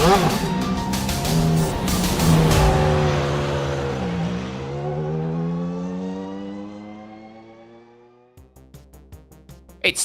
It's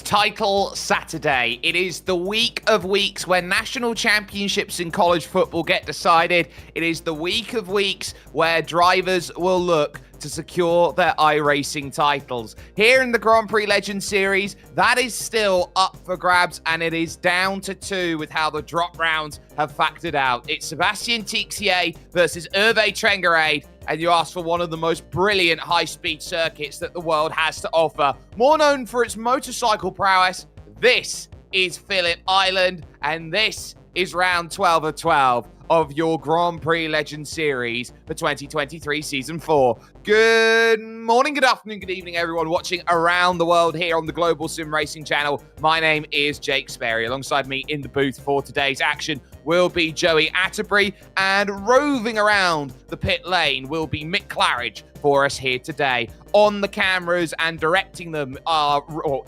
Title Saturday. It is the week of weeks where national championships in college football get decided. It is the week of weeks where drivers will look to secure their iRacing titles. Here in the Grand Prix Legends Series, that is still up for grabs, and it is down to 2 with how the drop rounds have factored out. It's Sebastian Tixier versus Hervé Trengarade, and you ask for one of the most brilliant high-speed circuits that the world has to offer. More known for its motorcycle prowess, this is Phillip Island, and this is round 12 of 12 of your Grand Prix Legends Series for 2023 Season 4. Good morning, good afternoon, good evening, everyone watching around the world here on the Global Sim Racing channel. My name is Jake Sperry. Alongside me in the booth for today's action will be Joey Atterbury, and roving around the pit lane will be Mick Claridge for us here today. On the cameras and directing them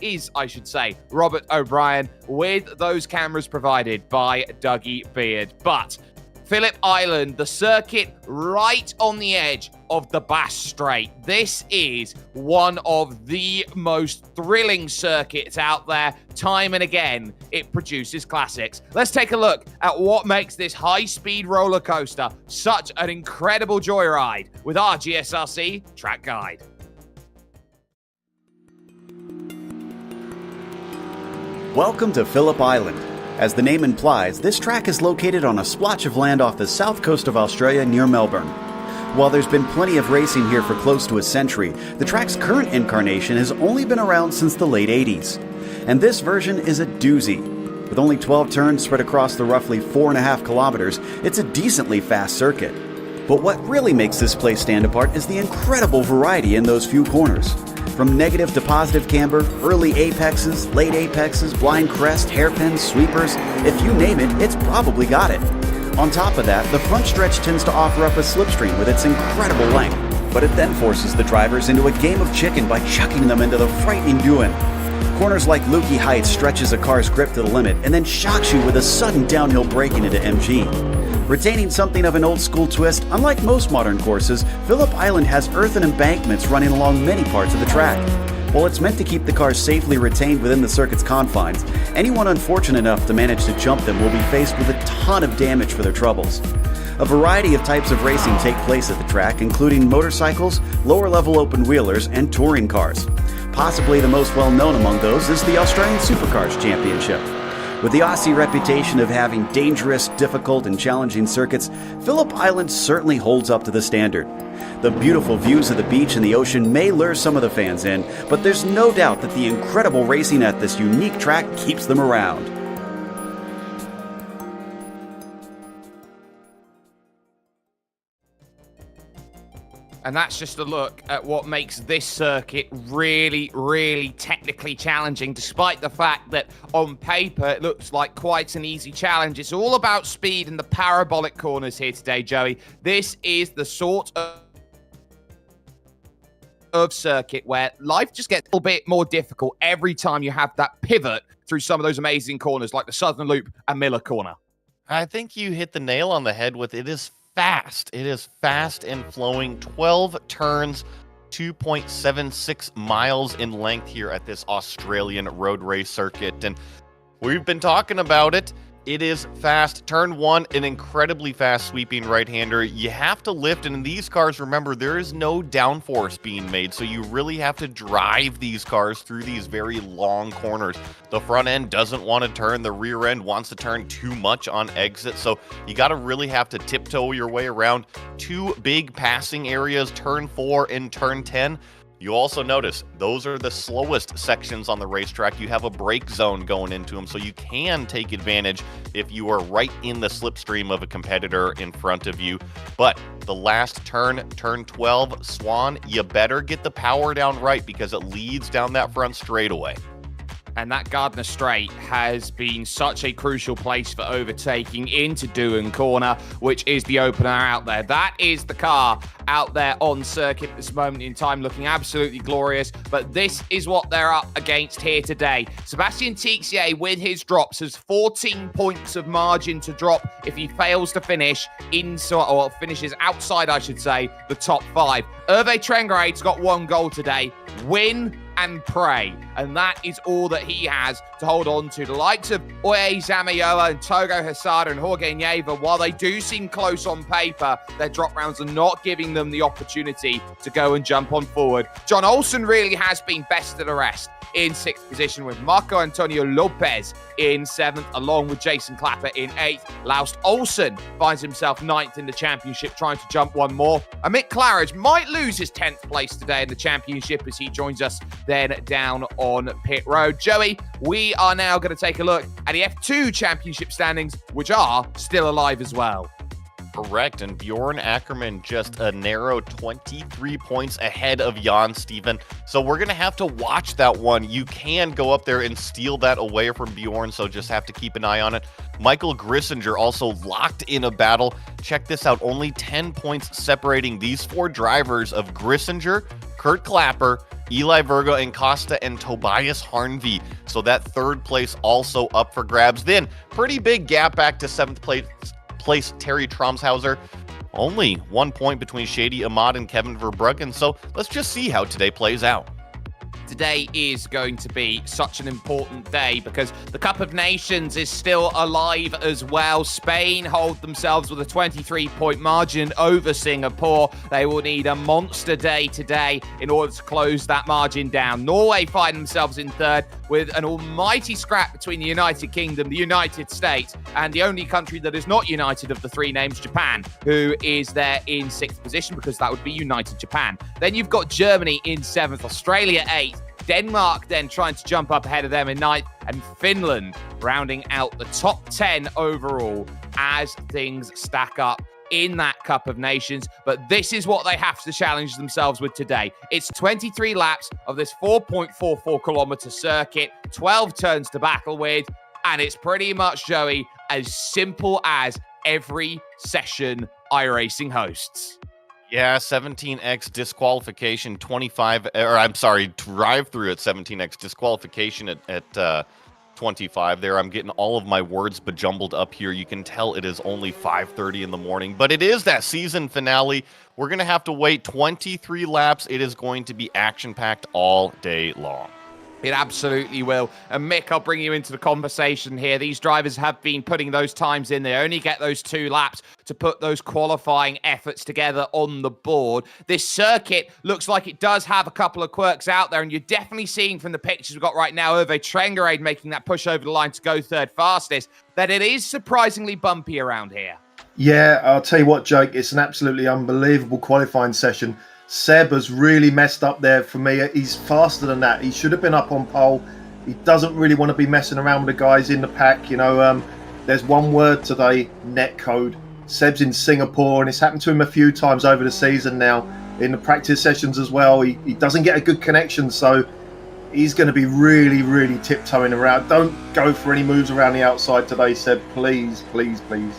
is Robert O'Brien, with those cameras provided by Dougie Beard. But Phillip Island, the circuit right on the edge of the Bass Strait. This is one of the most thrilling circuits out there. Time and again, it produces classics. Let's take a look at what makes this high-speed roller coaster such an incredible joyride with our GSRC track guide. Welcome to Phillip Island. As the name implies, this track is located on a splotch of land off the south coast of Australia near Melbourne. While there's been plenty of racing here for close to a century, the track's current incarnation has only been around since the late 80s. And this version is a doozy. With only 12 turns spread across the roughly 4.5 kilometers, it's a decently fast circuit. But what really makes this place stand apart is the incredible variety in those few corners. From negative to positive camber, early apexes, late apexes, blind crest, hairpins, sweepers, if you name it, it's probably got it. On top of that, the front stretch tends to offer up a slipstream with its incredible length, but it then forces the drivers into a game of chicken by chucking them into the frightening doing. Corners like Lukey Heights stretches a car's grip to the limit and then shocks you with a sudden downhill braking into MG. Retaining something of an old-school twist, unlike most modern courses, Phillip Island has earthen embankments running along many parts of the track. While it's meant to keep the cars safely retained within the circuit's confines, anyone unfortunate enough to manage to jump them will be faced with a ton of damage for their troubles. A variety of types of racing take place at the track, including motorcycles, lower-level open-wheelers, and touring cars. Possibly the most well-known among those is the Australian Supercars Championship. With the Aussie reputation of having dangerous, difficult, and challenging circuits, Phillip Island certainly holds up to the standard. The beautiful views of the beach and the ocean may lure some of the fans in, but there's no doubt that the incredible racing at this unique track keeps them around. And that's just a look at what makes this circuit really, really technically challenging, despite the fact that on paper it looks like quite an easy challenge. It's all about speed and the parabolic corners here today, Joey. This is the sort of circuit where life just gets a little bit more difficult every time you have that pivot through some of those amazing corners like the Southern Loop and Miller Corner. I think you hit the nail on the head with it is fast. It is fast and flowing. 12 turns, 2.76 miles in length here at this Australian road race circuit. And we've been talking about it. It is fast. Turn 1, an incredibly fast sweeping right-hander. You have to lift, and in these cars, remember, there is no downforce being made, so you really have to drive these cars through these very long corners. The front end doesn't want to turn. The rear end wants to turn too much on exit, so you got to really have to tiptoe your way around 2 big passing areas, turn 4 and turn 10. You also notice those are the slowest sections on the racetrack. You have a brake zone going into them, so you can take advantage if you are right in the slipstream of a competitor in front of you. But the last turn, turn 12, Swan, you better get the power down right because it leads down that front straightaway. And that Gardner Straight has been such a crucial place for overtaking into Doohan Corner, which is the opener out there. That is the car out there on circuit at this moment in time, looking absolutely glorious. But this is what they're up against here today. Sebastian Tixier, with his drops, has 14 points of margin to drop if he fails to finish inside, or finishes outside, I should say, the top 5. Hervé Trengrade's got 1 goal today. Win and pray. And that is all that he has to hold on to. The likes of Oye Zamayoa and Togo Hasada and Jorge Nieva, while they do seem close on paper, their drop rounds are not giving them the opportunity to go and jump on forward. John Olsen really has been best of the rest in 6th position, with Marco Antonio Lopez in 7th, along with Jason Clapper in 8th. Laust Olsen finds himself 9th in the championship, trying to jump one more. Mick Claridge might lose his 10th place today in the championship as he joins us then down on pit road. Joey, we are now going to take a look at the F2 championship standings, which are still alive as well. Correct, and Bjorn Ackerman just a narrow 23 points ahead of Jan Steven. So we're going to have to watch that one. You can go up there and steal that away from Bjorn, so just have to keep an eye on it. Michael Grissinger also locked in a battle. Check this out, only 10 points separating these 4 drivers of Grissinger, Kurt Clapper, Eli Virgo and Costa, and Tobias Harnvey. So that 3rd place also up for grabs. Then pretty big gap back to 7th place Terry Tromshauser. Only 1 point between Shady Ahmad and Kevin Verbruggen. So let's just see how today plays out. Today is going to be such an important day because the Cup of Nations is still alive as well. Spain hold themselves with a 23-point margin over Singapore. They will need a monster day today in order to close that margin down. Norway find themselves in 3rd with an almighty scrap between the United Kingdom, the United States, and the only country that is not united of the 3 names, Japan, who is there in 6th position because that would be United Japan. Then you've got Germany in 7th, Australia 8th, Denmark then trying to jump up ahead of them in 9th, and Finland rounding out the top 10 overall as things stack up in that Cup of Nations. But this is what they have to challenge themselves with today. It's 23 laps of this 4.44 kilometer circuit, 12 turns to battle with, and it's pretty much, Joey, as simple as every session iRacing hosts. Yeah, 17x disqualification, drive through at 17x disqualification at 25 there. I'm getting all of my words bejumbled up here. You can tell it is only 5:30 in the morning, but it is that season finale. We're going to have to wait 23 laps. It is going to be action-packed all day long. It absolutely will. And Mick, I'll bring you into the conversation here. These drivers have been putting those times in. They only get those 2 laps to put those qualifying efforts together on the board. This circuit looks like it does have a couple of quirks out there, and you're definitely seeing from the pictures we've got right now, Hervé Trengrade making that push over the line to go 3rd fastest, that it is surprisingly bumpy around here. Yeah, I'll tell you what, Jake, it's an absolutely unbelievable qualifying session. Seb has really messed up there for me. He's faster than that. He should have been up on pole. He doesn't really want to be messing around with the guys in the pack. You know, there's one word today, netcode. Seb's in Singapore, and it's happened to him a few times over the season now, in the practice sessions as well. He doesn't get a good connection, so he's going to be really, really tiptoeing around. Don't go for any moves around the outside today, Seb. Please, please, please.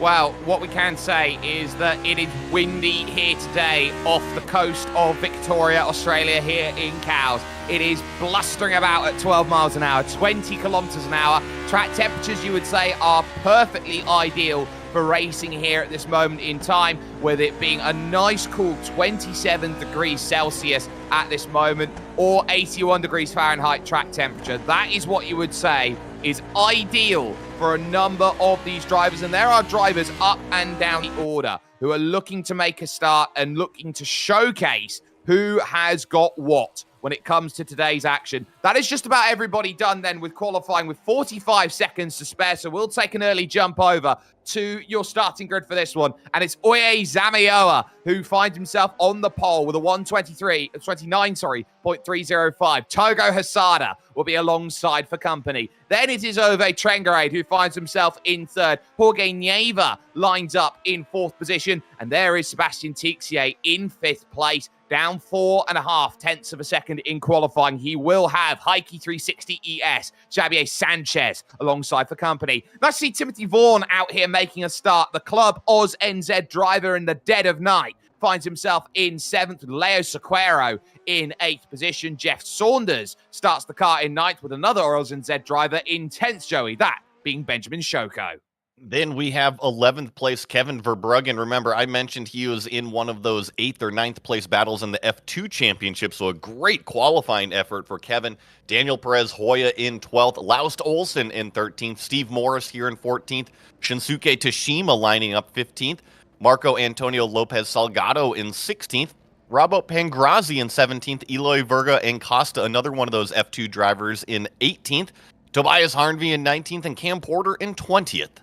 Well, what we can say is that it is windy here today off the coast of Victoria, Australia, here in Cowes. It is blustering about at 12 miles an hour, 20 kilometers an hour. Track temperatures, you would say, are perfectly ideal for racing here at this moment in time, with it being a nice cool 27 degrees Celsius at this moment, or 81 degrees Fahrenheit track temperature. That is what you would say is ideal for a number of these drivers, and there are drivers up and down the order who are looking to make a start and looking to showcase who has got what when it comes to today's action. That is just about everybody done then with qualifying with 45 seconds to spare, so we'll take an early jump over to your starting grid for this one, and it's Oye Zamayoa who finds himself on the pole with a 29.305. Togo Hasada will be alongside for company. Then it is Ove Trengarade who finds himself in third. Jorge Nieva lines up in fourth position. And there is Sebastian Tixier in fifth place, down 4.5 tenths of a second in qualifying. He will have Heike 360 ES, Xavier Sanchez alongside for company. Nice to see Timothy Vaughan out here making a start. The Club Oz NZ driver in the dead of night finds himself in seventh with Leo Sequeiro in eighth position. Jeff Saunders starts the car in ninth with another Oz NZ driver in 10th, Joey, that being Benjamin Shoko. Then we have 11th place Kevin Verbruggen. Remember, I mentioned he was in one of those 8th or 9th place battles in the F2 championship, so a great qualifying effort for Kevin. Daniel Perez Hoya in 12th, Laust Olsen in 13th, Steve Morris here in 14th, Shinsuke Toshima lining up 15th, Marco Antonio Lopez Salgado in 16th, Rabo Pangrazi in 17th, Eloy Verga and Costa, another one of those F2 drivers, in 18th, Tobias Harnvey in 19th, and Cam Porter in 20th.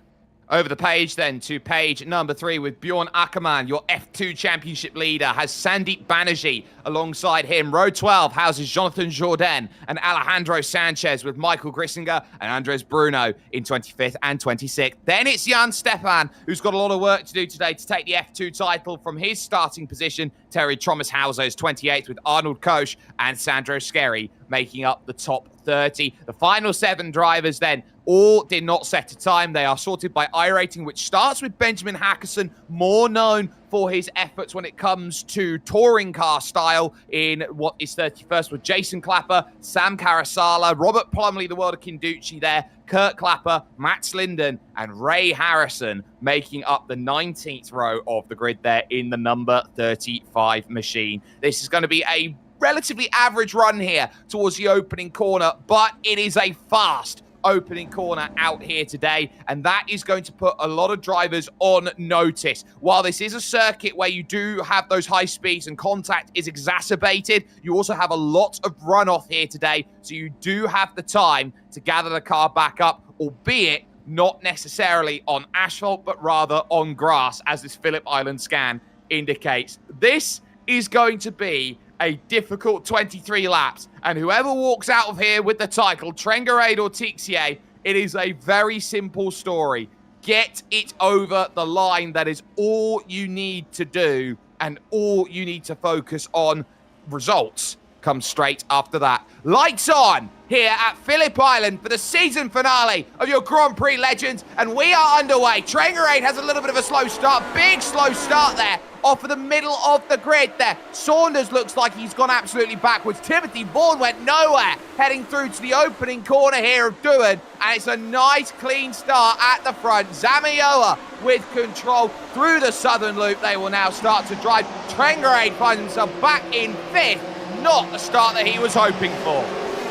Over the page then to page number 3 with Bjorn Ackermann, your F2 championship leader, has Sandeep Banerjee alongside him. Row 12 houses Jonathan Jourdain and Alejandro Sanchez with Michael Grissinger and Andres Bruno in 25th and 26th. Then it's Jan Stefan, who's got a lot of work to do today to take the F2 title from his starting position. Terry Tromashauser is 28th with Arnold Koch and Sandro Scherri making up the top 30. The final 7 drivers then all did not set a time. They are sorted by iRacing, which starts with Benjamin Hackerson, more known for his efforts when it comes to touring car style in what is 31st with Jason Clapper, Sam Carasala, Robert Plumley, the world of Kinducci there, Kurt Clapper, Matt Slinden, and Ray Harrison making up the 19th row of the grid there in the number 35 machine. This is going to be a relatively average run here towards the opening corner, but it is a fast opening corner out here today, and that is going to put a lot of drivers on notice. While this is a circuit where you do have those high speeds and contact is exacerbated, you also have a lot of runoff here today, so you do have the time to gather the car back up, albeit not necessarily on asphalt, but rather on grass, as this Phillip Island scan indicates. This is going to be a difficult 23 laps, and whoever walks out of here with the title, Trengarade or Tixier, it is a very simple story. Get it over the line. That is all you need to do, and all you need to focus on. Results come straight after that. Lights on here at Phillip Island for the season finale of your Grand Prix Legends, and we are underway. Trengarade has a little bit of a slow start, big slow start there off of the middle of the grid there. Saunders looks like he's gone absolutely backwards. Timothy Vaughan went nowhere, heading through to the opening corner here of Dewan, and it's a nice clean start at the front. Zamioa with control through the southern loop. They will now start to drive. Trengarade finds himself back in 5th. Not the start that he was hoping for.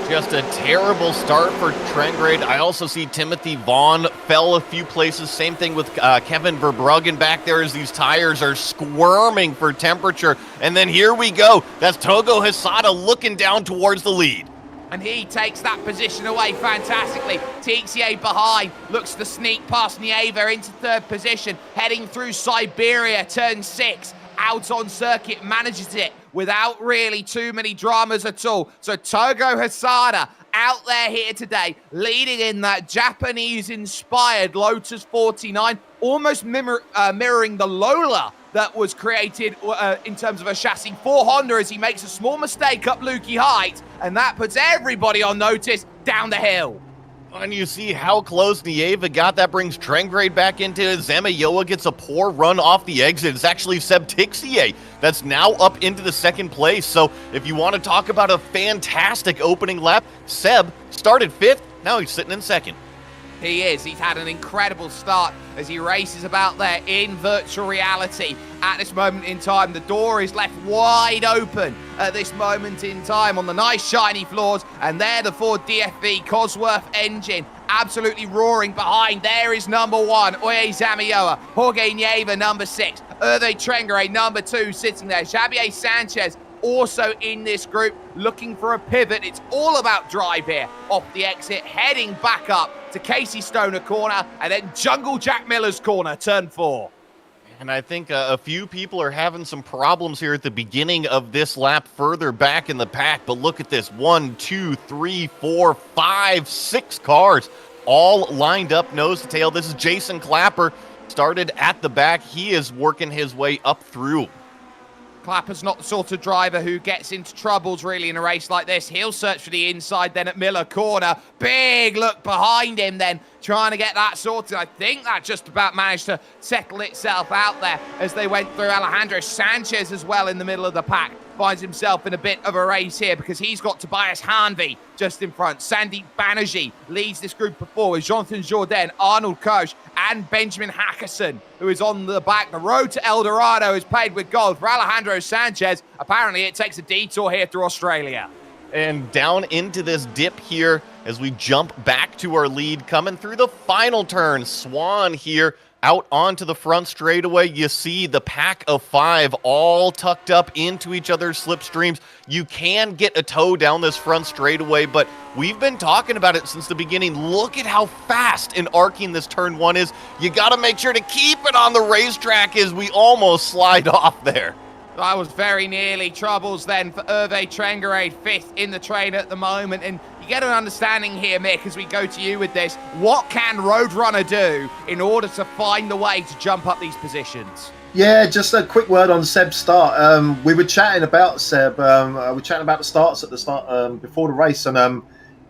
Just a terrible start for Trengarade. I also see Timothy Vaughan fell a few places. Same thing with Kevin Verbruggen back there as these tires are squirming for temperature. And then here we go. That's Togo Hisada looking down towards the lead. And he takes that position away fantastically. Tixier behind, looks to sneak past Nieva into 3rd position, heading through Siberia, turn 6. Out on circuit, manages it without really too many dramas at all. So Togo Hisada out there here today, leading in that Japanese-inspired Lotus 49, almost mirroring the Lola that was created in terms of a chassis for Honda, as he makes a small mistake up Lukey Heights, and that puts everybody on notice down the hill. And you see how close Nieva got. That brings Trengarade back into it. Zamayoa gets a poor run off the exit. It's actually Seb Tixier that's now up into the 2nd place. So if you want to talk about a fantastic opening lap, Seb started 5th. Now he's sitting in 2nd. He is. He's had an incredible start as he races about there in virtual reality. At this moment in time, the door is left wide open at this moment in time on the nice shiny floors. And there the Ford DFV Cosworth engine absolutely roaring behind. There is number 1, Oye Zamioa. Jorge Nieva, number 6. Erde Trengarade, number 2, sitting there. Xavier Sanchez also in this group, looking for a pivot. It's all about drive here off the exit, heading back up to Casey Stoner corner, and then Jungle Jack Miller's corner, turn 4. And I think a few people are having some problems here at the beginning of this lap further back in the pack. But look at this. 1, 2, 3, 4, 5, 6 cars all lined up nose to tail. This is Jason Clapper. Started at the back. He is working his way up through. Clapper's not the sort of driver who gets into troubles really in a race like this. He'll search for the inside then at Miller Corner. Big look behind him then, trying to get that sorted. I think that just about managed to settle itself out there as they went through. Alejandro Sanchez as well in the middle of the pack finds himself in a bit of a race here because he's got Tobias Hanvey just in front. Sandeep Banerjee leads this group of four with Jonathan Jourdain, Arnold Koch, and Benjamin Hackerson, who is on the back. The road to El Dorado is paved with gold for Alejandro Sanchez. Apparently, it takes a detour here through Australia. And down into this dip here as we jump back to our lead, coming through the final turn. Swan here out onto the front straightaway. You see the pack of 5 all tucked up into each other's slipstreams. You can get a tow down this front straightaway, but we've been talking about it since the beginning. Look at how fast and arcing this turn 1 is. You got to make sure to keep it on the racetrack as we almost slide off there. That was very nearly troubles then for Hervé Trengarade, 5th in the train at the moment. And you get an understanding here, Mick, as we go to you with this. What can Roadrunner do in order to find the way to jump up these positions? Yeah, just a quick word on Seb's start. We were chatting about Seb. We were chatting about the starts at the start before the race. And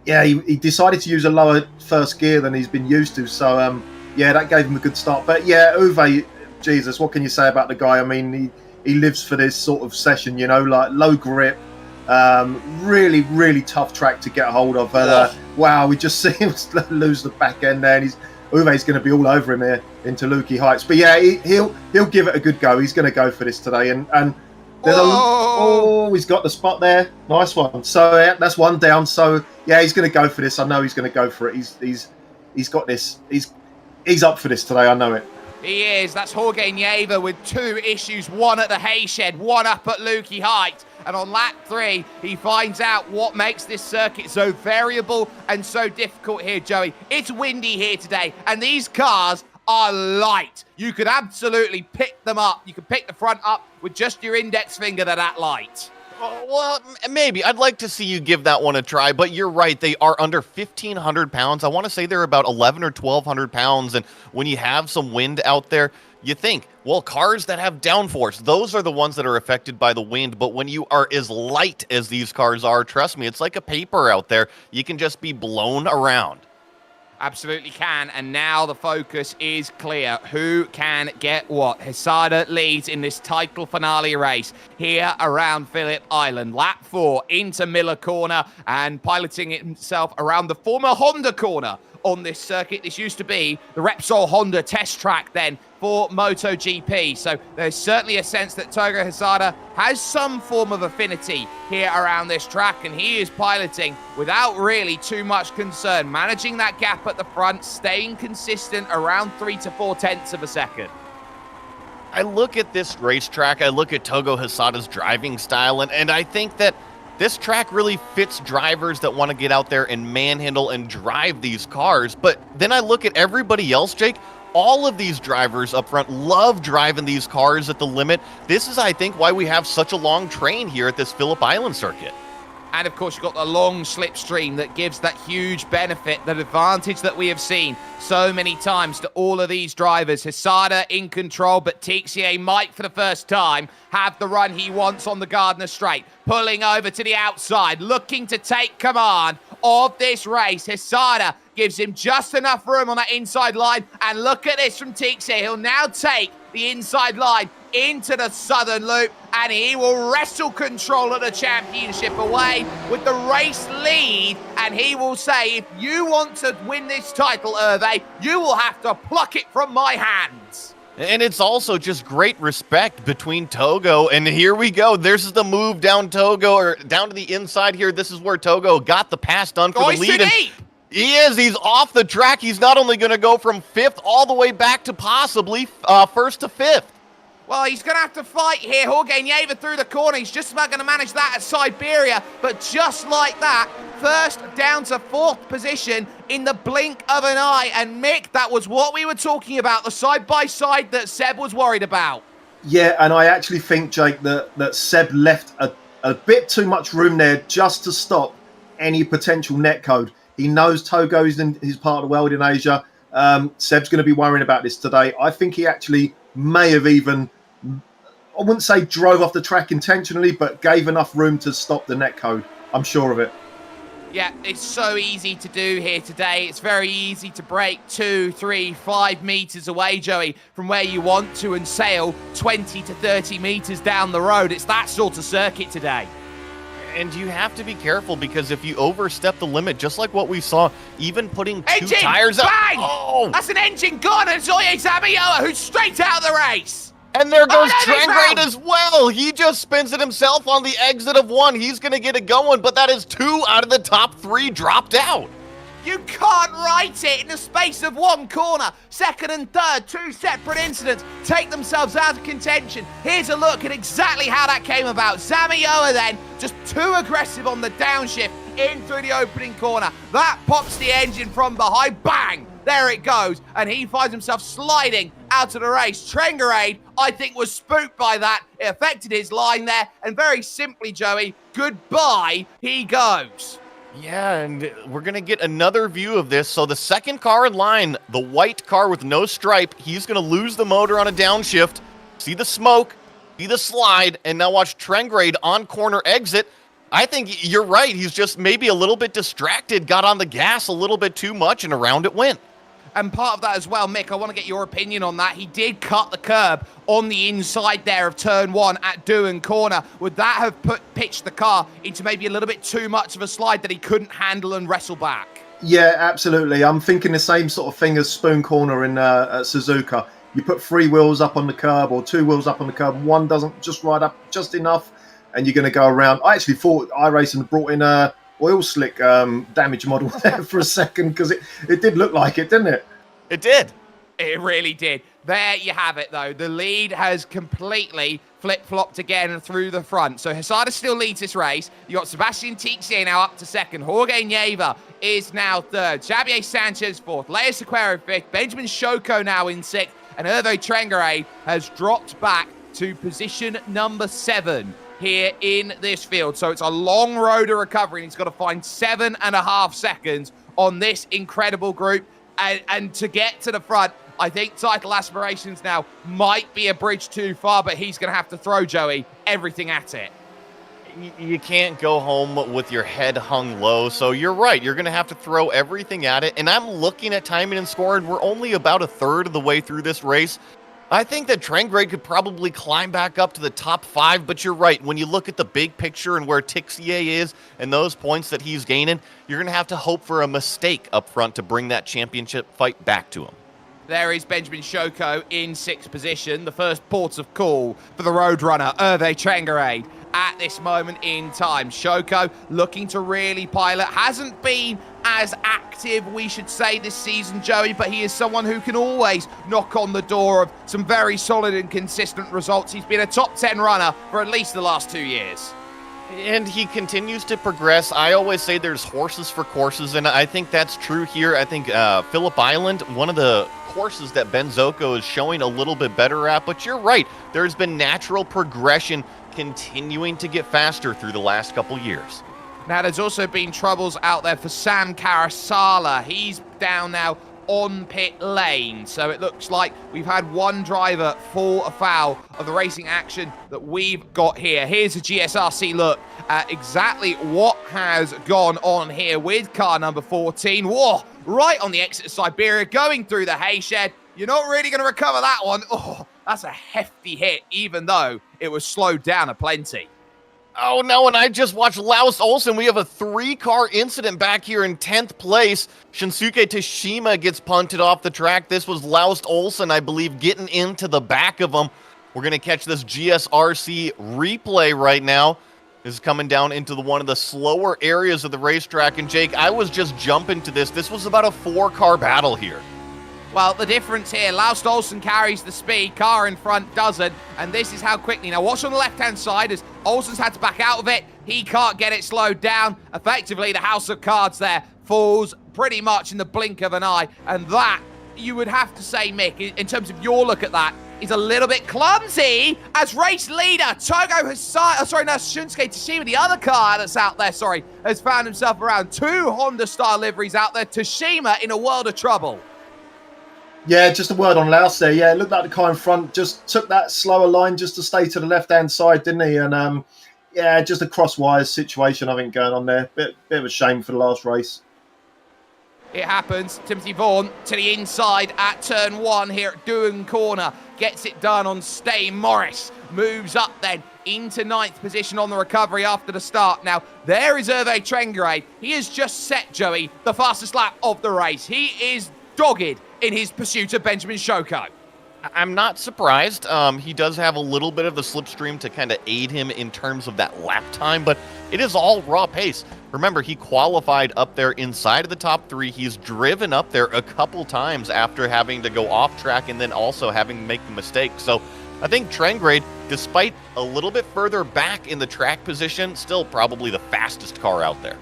yeah, he decided to use a lower first gear than he's been used to. So yeah, that gave him a good start. But yeah, Uwe, Jesus, what can you say about the guy? I mean, he lives for this sort of session, you know, like low grip, really, really tough track to get a hold of. Wow, we just see him lose the back end there, and Uwe's going to be all over him here into Lukey Heights. But yeah, he'll give it a good go. He's going to go for this today, and there's he's got the spot there. Nice one. So yeah, that's one down. So yeah, he's going to go for this. I know he's going to go for it. He's got this. He's up for this today. I know it. He is. That's Jorge Nieva with 2 issues, 1 at the hay shed, 1 up at Lukey Heights. And on lap 3, he finds out what makes this circuit so variable and so difficult here, Joey. It's windy here today, and these cars are light. You could absolutely pick them up. You could pick the front up with just your index finger. They're that light. Well, maybe. I'd like to see you give that one a try, but you're right. They are under 1,500 pounds. I want to say they're about 1,100 or 1,200 pounds, and when you have some wind out there, you think, well, cars that have downforce, those are the ones that are affected by the wind, but when you are as light as these cars are, trust me, it's like a paper out there. You can just be blown around. Absolutely can, and now the focus is clear. Who can get what? Hesada leads in this title finale race here around Phillip Island. Lap 4 into Miller Corner and piloting himself around the former Honda corner on this circuit. This used to be the Repsol Honda test track then for MotoGP. So there's certainly a sense that Togo Hesada has some form of affinity here around this track, and he is piloting without really too much concern, managing that gap at the front, staying consistent around 3 to 4 tenths of a second. I look at this racetrack, I look at Togo Hesada's driving style, and I think that this track really fits drivers that want to get out there and manhandle and drive these cars. But then I look at everybody else, Jake. All of these drivers up front love driving these cars at the limit. This is, I think, why we have such a long train here at this Phillip Island circuit. And of course, you've got the long slipstream that gives that huge benefit, that advantage that we have seen so many times to all of these drivers. Hesada in control, but Tixier might, for the first time, have the run he wants on the Gardner Straight. Pulling over to the outside, looking to take command of this race. Hesada gives him just enough room on that inside line. And look at this from Tixier. He'll now take the inside line into the southern loop, and he will wrestle control of the championship away with the race lead, and he will say, if you want to win this title, Hervé, you will have to pluck it from my hands. And it's also just great respect between Togo, and here we go. There's the move down Togo, or down to the inside here. This is where Togo got the pass done for the lead. He's off the track. He's not only going to go from 5th all the way back to possibly 1st to 5th. Well, he's going to have to fight here. Jorge Nieva through the corner. He's just about going to manage that at Siberia. But just like that, first down to fourth position in the blink of an eye. And Mick, that was what we were talking about, the side-by-side that Seb was worried about. Yeah, and I actually think, Jake, that Seb left a bit too much room there just to stop any potential netcode. He knows Togo is in his part of the world in Asia. Seb's going to be worrying about this today. I think he actually may have even, I wouldn't say drove off the track intentionally, but gave enough room to stop the netcode. I'm sure of it. Yeah, it's so easy to do here today. It's very easy to break 2, 3, 5 meters away, Joey, from where you want to and sail 20 to 30 meters down the road. It's that sort of circuit today. And you have to be careful because if you overstep the limit, just like what we saw, even putting two engine, tires up. Bang! Oh! That's an engine gone, and it's Oye Zamioa who's straight out of the race. And there goes there's Trangrade round. as well. He just spins it himself on the exit of one. He's going to get it going, but that is 2 out of the top 3 dropped out. You can't write it in the space of one corner. Second and third, 2 separate incidents, take themselves out of contention. Here's a look at exactly how that came about. Zamioa then, just too aggressive on the downshift, in through the opening corner. That pops the engine from behind, bang! There it goes, and he finds himself sliding out of the race. Trangrade, I think, was spooked by that. It affected his line there, and very simply, Joey, goodbye, he goes. Yeah, and we're going to get another view of this. So the second car in line, the white car with no stripe, he's going to lose the motor on a downshift. See the smoke, see the slide, and now watch Trangrade on corner exit. I think you're right. He's just maybe a little bit distracted, got on the gas a little bit too much, and around it went. And part of that as well, Mick, I want to get your opinion on that. He did cut the curb on the inside there of turn 1 at Doohan Corner. Would that have pitched the car into maybe a little bit too much of a slide that he couldn't handle and wrestle back? Yeah, absolutely. I'm thinking the same sort of thing as Spoon Corner in at Suzuka. You put 3 wheels up on the curb or 2 wheels up on the curb. One doesn't just ride up just enough, and you're going to go around. I actually thought iRacing brought in a oil slick damage model there for a second because it did look like it, didn't it? It did. It really did. There you have it, though. The lead has completely flip-flopped again through the front. So Hesada still leads this race. You got Sebastian Tixier now up to second. Jorge Nieva is now third. Xavier Sanchez fourth. Leo Sequeiro fifth. Benjamin Shoko now in sixth. And Hervé Trangrade has dropped back to position number 7 here in this field. So it's a long road to recovery, and he's got to find 7.5 seconds on this incredible group. And to get to the front, I think title aspirations now might be a bridge too far, but he's going to have to throw, Joey, everything at it. You can't go home with your head hung low, so you're right. You're going to have to throw everything at it. And I'm looking at timing and scoring. We're only about a third of the way through this race. I think that Trangrade could probably climb back up to the top 5, but you're right. When you look at the big picture and where Tixier is and those points that he's gaining, you're going to have to hope for a mistake up front to bring that championship fight back to him. There is Benjamin Shoko in 6th position, the first port of call for the Roadrunner, Hervé Trangrade, at this moment in time. Shoko looking to really pilot, hasn't been as active, we should say, this season, Joey, but he is someone who can always knock on the door of some very solid and consistent results. He's been a top 10 runner for at least the last 2 years. And he continues to progress. I always say there's horses for courses, and I think that's true here. I think Phillip Island, one of the courses that Ben Zocco is showing a little bit better at, but you're right. There's been natural progression continuing to get faster through the last couple years. Now, there's also been troubles out there for Sam Karasala. He's down now on pit lane. So it looks like we've had one driver fall afoul of the racing action that we've got here. Here's a GSRC look at exactly what has gone on here with car number 14. Whoa, right on the exit of Siberia, going through the hay shed. You're not really going to recover that one. Oh, that's a hefty hit, even though it was slowed down aplenty. Oh, no, and I just watched Laus Olsen. We have a 3-car incident back here in 10th place. Shinsuke Tashima gets punted off the track. This was Laus Olsen, I believe, getting into the back of him. We're going to catch this GSRC replay right now. This is coming down into one of the slower areas of the racetrack. And, Jake, I was just jumping to this. This was about a 4-car battle here. Well, the difference here, Laust Olsen carries the speed, car in front doesn't, and this is how quickly. Now watch on the left-hand side as Olsen's had to back out of it. He can't get it slowed down. Effectively, the house of cards there falls pretty much in the blink of an eye, and that, you would have to say, Mick, in terms of your look at that, is a little bit clumsy as race leader Togo Shunsuke Tashima, the other car that's out there, has found himself around 2 Honda-style liveries out there. Tashima in a world of trouble. Yeah, just a word on Laus there. Yeah, it looked like the car in front just took that slower line just to stay to the left-hand side, didn't he? And yeah, just a cross-wires situation, I think, going on there. Bit of a shame for the last race. It happens. Timothy Vaughan to the inside at turn 1 here at Doohan Corner. Gets it done on Stay Maurice. Moves up then into 9th position on the recovery after the start. Now, there is Hervé Trengrade. He has just set, Joey, the fastest lap of the race. He is dogged in his pursuit of Benjamin Shoko. I'm not surprised. He does have a little bit of the slipstream to kind of aid him in terms of that lap time, but it is all raw pace. Remember, he qualified up there inside of the top 3. He's driven up there a couple times after having to go off track and then also having to make the mistake. So I think Trengrade, despite a little bit further back in the track position, still probably the fastest car out there.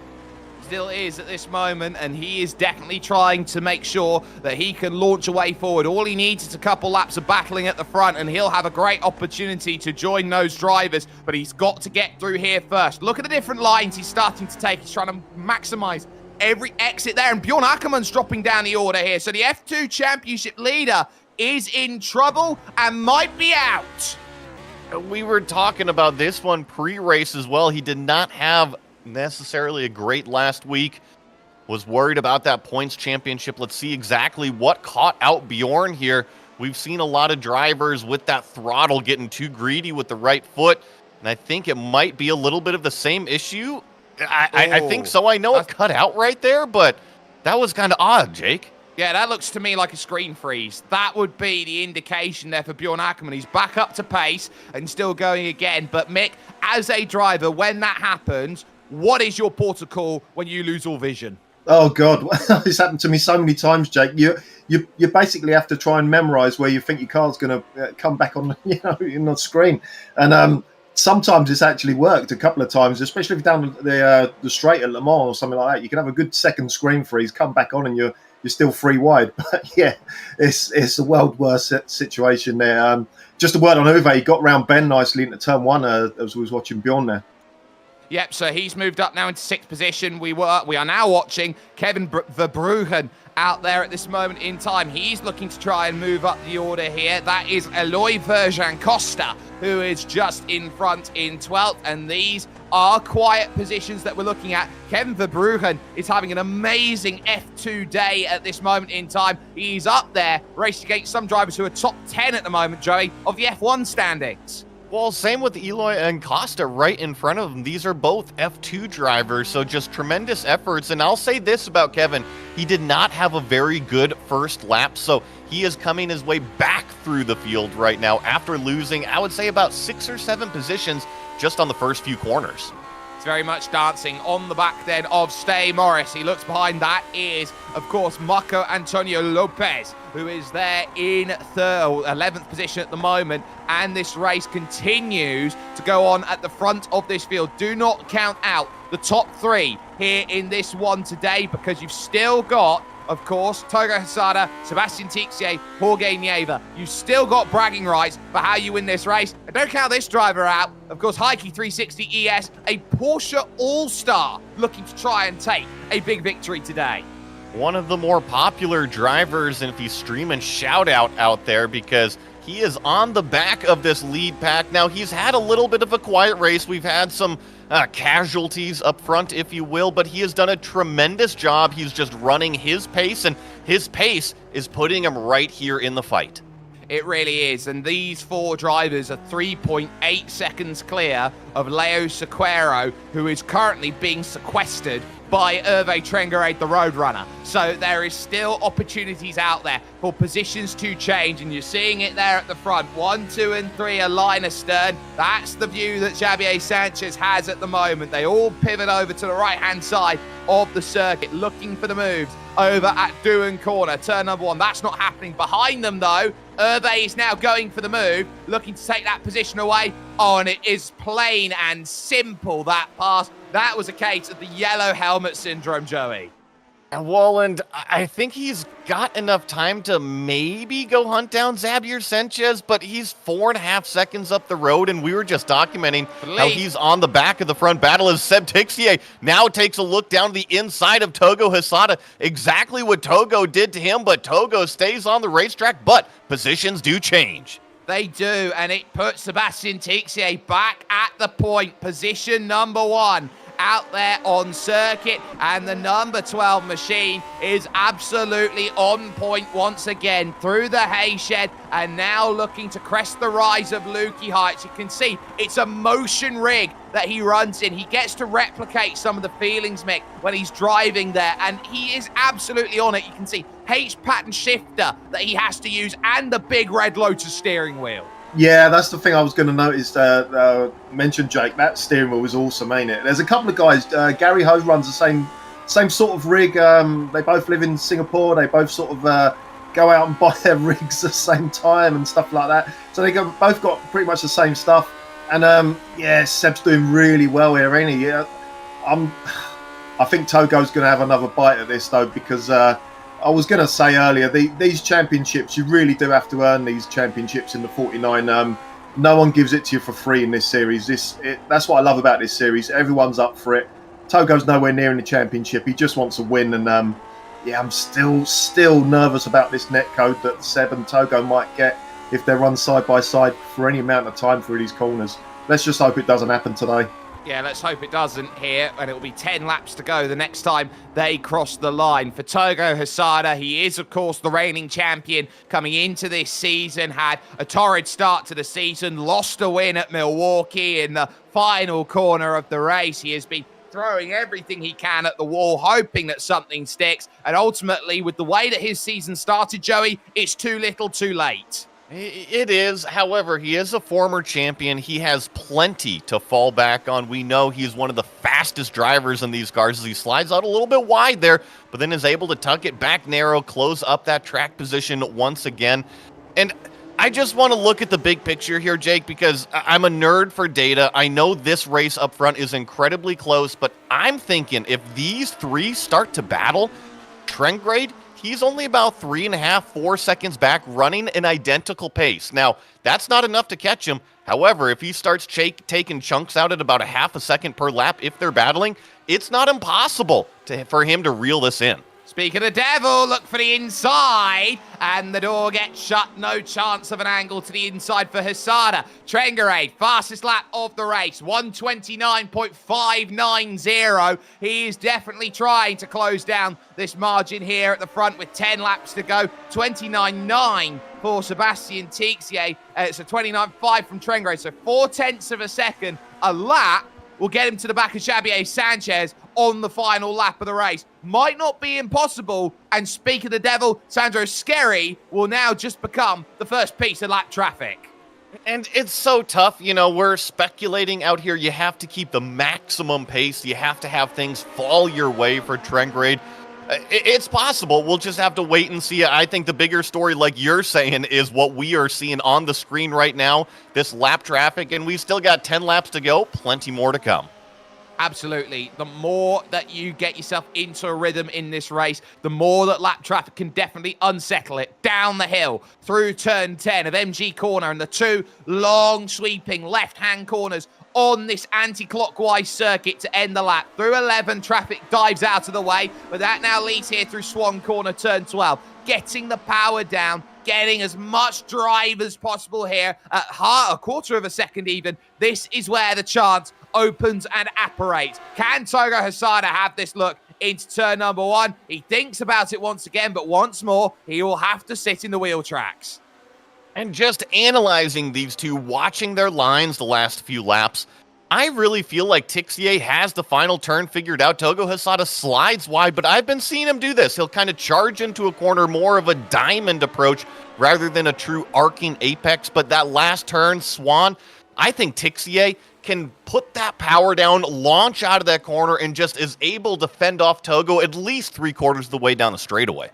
Still is at this moment, and he is definitely trying to make sure that he can launch a way forward. All he needs is a couple laps of battling at the front, and he'll have a great opportunity to join those drivers, but he's got to get through here first. Look at the different lines he's starting to take. He's trying to maximize every exit there, and Bjorn Ackermann's dropping down the order here. So the F2 Championship leader is in trouble and might be out. We were talking about this one pre-race as well. He did not have necessarily a great last week. Was worried about that points championship. Let's see exactly what caught out Bjorn here. We've seen a lot of drivers with that throttle getting too greedy with the right foot, and I think it might be a little bit of the same issue. I think so. I know it cut out right there, but that was kind of odd, Jake. Yeah, that looks to me like a screen freeze. That would be the indication there for Bjorn Ackermann. He's back up to pace and still going again. But Mick, as a driver, when that happens, what is your port of call when you lose all vision? Oh God, it's happened to me so many times, Jake. You basically have to try and memorize where you think your car's going to come back on, in the screen. And sometimes it's actually worked a couple of times, especially if you're down the straight at Le Mans or something like that. You can have a good second screen freeze, come back on, and you're still free wide. But yeah, it's a world worst situation there. Just a word on Uwe. He got round Ben nicely into turn 1 as we was watching Bjorn there. Yep, so he's moved up now into 6th position. We are now watching Kevin Verbruggen out there at this moment in time. He's looking to try and move up the order here. That is Eloy Verjan Costa, who is just in front in 12th, and these are quiet positions that we're looking at. Kevin Verbruggen is having an amazing F2 day at this moment in time. He's up there racing against some drivers who are top 10 at the moment, Joey, of the F1 standings. Well, same with Eloy and Costa right in front of them. These are both F2 drivers, so just tremendous efforts. And I'll say this about Kevin. He did not have a very good first lap, so he is coming his way back through the field right now after losing, I would say, about 6 or 7 positions just on the first few corners. Very much dancing on the back then of Stay Morris. He looks behind. That is, of course, Marco Antonio Lopez, who is there in 11th position at the moment. And this race continues to go on at the front of this field. Do not count out the top 3 here in this one today, because you've still got, of course, Togo Hasada, Sebastian Tixier, Jorge Nieva. You've still got bragging rights for how you win this race. And don't count this driver out. Of course, Heike 360 ES, a Porsche All-Star, looking to try and take a big victory today. One of the more popular drivers, and if you stream and shout out there, because he is on the back of this lead pack. Now, he's had a little bit of a quiet race. We've had some casualties up front, if you will, but he has done a tremendous job. He's just running his pace, and his pace is putting him right here in the fight. It really is, and these 4 drivers are 3.8 seconds clear of Leo Sequeiro, who is currently being sequestered by Hervé Trengrade, the Roadrunner. So there is still opportunities out there for positions to change, and you're seeing it there at the front. 1, 2, and 3 are line astern. That's the view that Javier Sanchez has at the moment. They all pivot over to the right-hand side of the circuit, looking for the moves over at Doohan Corner, turn number 1. That's not happening behind them, though. Hervé is now going for the move, looking to take that position away. Oh, and it is plain and simple, that pass. That was a case of the yellow helmet syndrome, Joey. And Walland, I think he's got enough time to maybe go hunt down Xavier Sanchez, but he's 4.5 seconds up the road, and we were just documenting how he's on the back of the front battle as Seb Tixier now takes a look down the inside of Togo Hesada. Exactly what Togo did to him, but Togo stays on the racetrack, but positions do change. They do, and it puts Sebastian Tixier back at the point, position number 1. Out there on circuit, and the number 12 machine is absolutely on point once again through the hay shed, and now looking to crest the rise of Lukey Heights. You can see it's a motion rig that he runs in. He gets to replicate some of the feelings, Mick, when he's driving there, and he is absolutely on it. You can see H-pattern shifter that he has to use, and the big red Lotus steering wheel. Yeah, that's the thing I was going to notice. Mention Jake. That steering wheel was awesome, ain't it? There's a couple of guys. Gary Ho runs the same sort of rig. They both live in Singapore. They both sort of go out and buy their rigs at the same time and stuff like that. So they both got pretty much the same stuff. And yeah, Seb's doing really well here, ain't he? Yeah, I think Togo's going to have another bite at this though, because I was going to say earlier, these championships, you really do have to earn these championships in the 49. No one gives it to you for free in this series. That's what I love about this series. Everyone's up for it. Togo's nowhere near in the championship. He just wants to win. And yeah, I'm still nervous about this net code that Seb and Togo might get if they run side by side for any amount of time through these corners. Let's just hope it doesn't happen today. Yeah, let's hope it doesn't here, and it will be 10 laps to go the next time they cross the line. For Togo Hesada, he is, of course, the reigning champion coming into this season, had a torrid start to the season, lost a win at Milwaukee in the final corner of the race. He has been throwing everything he can at the wall, hoping that something sticks, and ultimately, with the way that his season started, Joey, it's too little too late. It is. However, he is a former champion. He has plenty to fall back on. We know he's one of the fastest drivers in these cars as he slides out a little bit wide there, but then is able to tuck it back narrow, close up that track position once again. And I just want to look at the big picture here, Jake, because I'm a nerd for data. I know this race up front is incredibly close, but I'm thinking if these three start to battle, trend grade, he's only about 3.5, 4 seconds back, running an identical pace. Now, that's not enough to catch him. However, if he starts taking chunks out at about 0.5 second per lap, if they're battling, it's not impossible for him to reel this in. Speak of the devil, look for the inside, and the door gets shut. No chance of an angle to the inside for Hesada. Trengarade, fastest lap of the race, 129.590. He is definitely trying to close down this margin here at the front with 10 laps to go. 29.9 for Sebastian Tixier. It's a 29.5 from Trengarade, so 0.4 of a second. A lap will get him to the back of Xavier Sanchez on the final lap of the race. Might not be impossible, and speak of the devil, Sandro Skerry will now just become the first piece of lap traffic. And it's so tough, you know, we're speculating out here. You have to keep the maximum pace. You have to have things fall your way for Trengrade. It's possible. We'll just have to wait and see. I think the bigger story, like you're saying, is what we are seeing on the screen right now, this lap traffic, and we still got 10 laps to go, plenty more to come. Absolutely. The more that you get yourself into a rhythm in this race, the more that lap traffic can definitely unsettle it. Down the hill, through turn 10 of MG corner, and the two long sweeping left-hand corners on this anti-clockwise circuit to end the lap. Through 11, traffic dives out of the way, but that now leads here through Swan Corner, turn 12. Getting the power down, getting as much drive as possible here at a quarter of a second even. This is where the chance opens and apparates. Can Togo Hesada have this look into turn number 1? He thinks about it once again, but once more, he will have to sit in the wheel tracks. And just analyzing these two, watching their lines the last few laps, I really feel like Tixier has the final turn figured out. Togo Hesada slides wide, but I've been seeing him do this. He'll kind of charge into a corner, more of a diamond approach rather than a true arcing apex. But that last turn, Swan, I think Tixier can put that power down, launch out of that corner, and just is able to fend off Togo at least 3/4 of the way down the straightaway.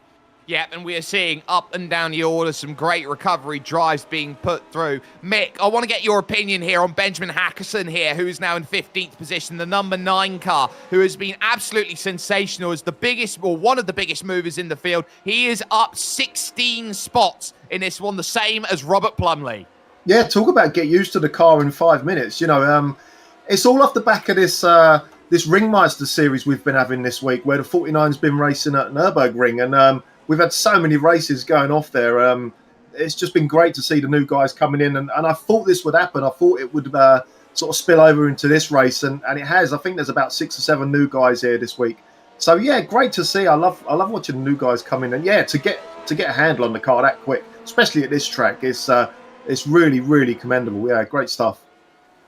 Yeah, and we are seeing up and down the order some great recovery drives being put through. Mick, I want to get your opinion here on Benjamin Hackerson here, who is now in 15th position, the number 9 car, who has been absolutely sensational as the biggest, or one of the biggest movers in the field. He is up 16 spots in this one, the same as Robert Plumley. Yeah, talk about get used to the car in 5 minutes. You know, it's all off the back of this this Ringmeister series we've been having this week, where the 49's been racing at Nürburgring, and we've had so many races going off there. It's just been great to see the new guys coming in, and I thought this would happen. I thought it would sort of spill over into this race, and it has. I think there's about 6 or 7 new guys here this week. So yeah, great to see. I love watching the new guys come in, and yeah, to get a handle on the car that quick, especially at this track, it's really commendable. Yeah, great stuff.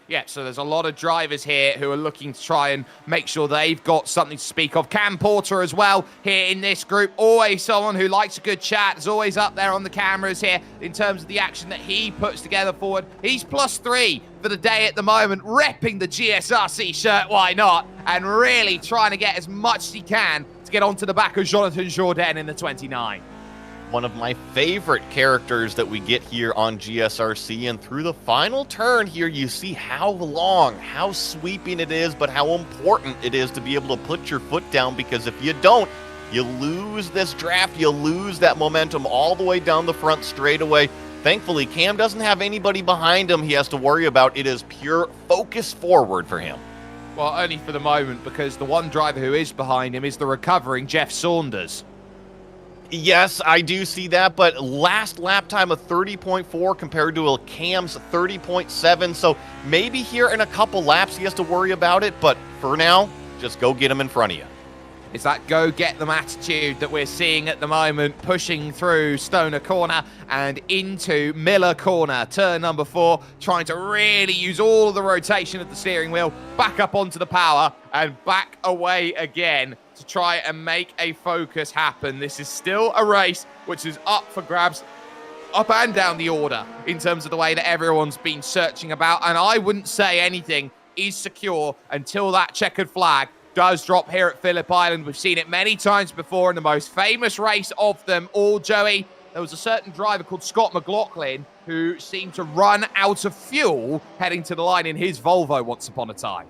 Yeah, so there's a lot of drivers here who are looking to try and make sure they've got something to speak of. Cam Porter as well here in this group. Always someone who likes a good chat. Is always up there on the cameras here in terms of the action that he puts together forward. He's +3 for the day at the moment, repping the GSRC shirt, why not? And really trying to get as much as he can to get onto the back of Jonathan Jourdain in the 29. One of my favorite characters that we get here on GSRC, and through the final turn here, you see how long, how sweeping it is, but how important it is to be able to put your foot down, because if you don't, you lose this draft, you lose that momentum all the way down the front straightaway. Thankfully, Cam doesn't have anybody behind him he has to worry about. It is pure focus forward for him. Well, only for the moment, because the one driver who is behind him is the recovering Jeff Saunders. Yes, I do see that, but last lap time of 30.4 compared to a Cam's 30.7, so maybe here in a couple laps he has to worry about it, but for now, just go get him in front of you. It's that go-get-them attitude that we're seeing at the moment, pushing through Stoner Corner and into Miller Corner, turn number 4, trying to really use all of the rotation of the steering wheel, back up onto the power, and back away again to try and make a focus happen. This is still a race which is up for grabs, up and down the order, in terms of the way that everyone's been searching about, and I wouldn't say anything is secure until that checkered flag does drop here at Phillip Island. We've seen it many times before in the most famous race of them all, Joey. There was a certain driver called Scott McLaughlin who seemed to run out of fuel heading to the line in his Volvo once upon a time.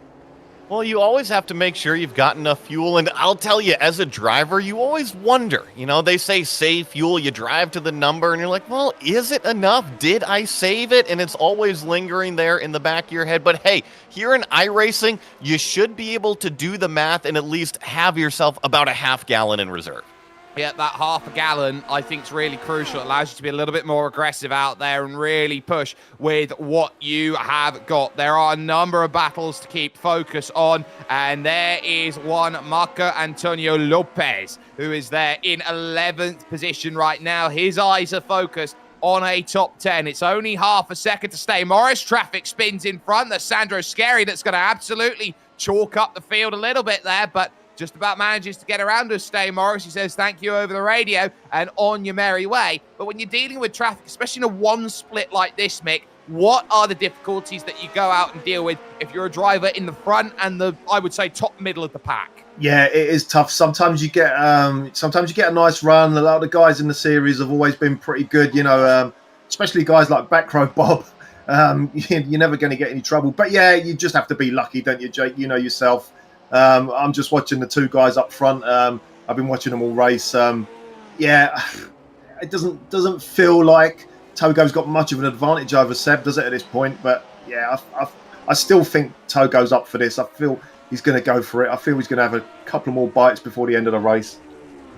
Well, you always have to make sure you've got enough fuel, and I'll tell you, as a driver, you always wonder. You know, they say save fuel, you drive to the number, and you're like, well, is it enough? Did I save it? And it's always lingering there in the back of your head. But hey, here in iRacing, you should be able to do the math and at least have yourself about a half gallon in reserve. Yeah, that half a gallon, I think, is really crucial. It allows you to be a little bit more aggressive out there and really push with what you have got. There are a number of battles to keep focus on, and there is one, Marco Antonio Lopez, who is there in 11th position right now. His eyes are focused on a top 10. It's only half a second to stay. Maurice traffic spins in front. There's Sandro Scary that's going to absolutely chalk up the field a little bit there, but just about manages to get around to stay. Maurice, he says thank you over the radio and on your merry way. But when you're dealing with traffic, especially in a one split like this, Mick, what are the difficulties that you go out and deal with if you're a driver in the front and the, I would say, top middle of the pack? Yeah, it is tough. Sometimes you get a nice run. A lot of the guys in the series have always been pretty good, you know, especially guys like Backrow Bob. You're never going to get any trouble. But yeah, you just have to be lucky, don't you, Jake? You know yourself. I'm just watching the two guys up front. I've been watching them all race. Yeah, it doesn't feel like Togo's got much of an advantage over Seb, does it, at this point? But yeah, I still think Togo's up for this. I feel he's going to go for it. I feel he's going to have a couple more bites before the end of the race.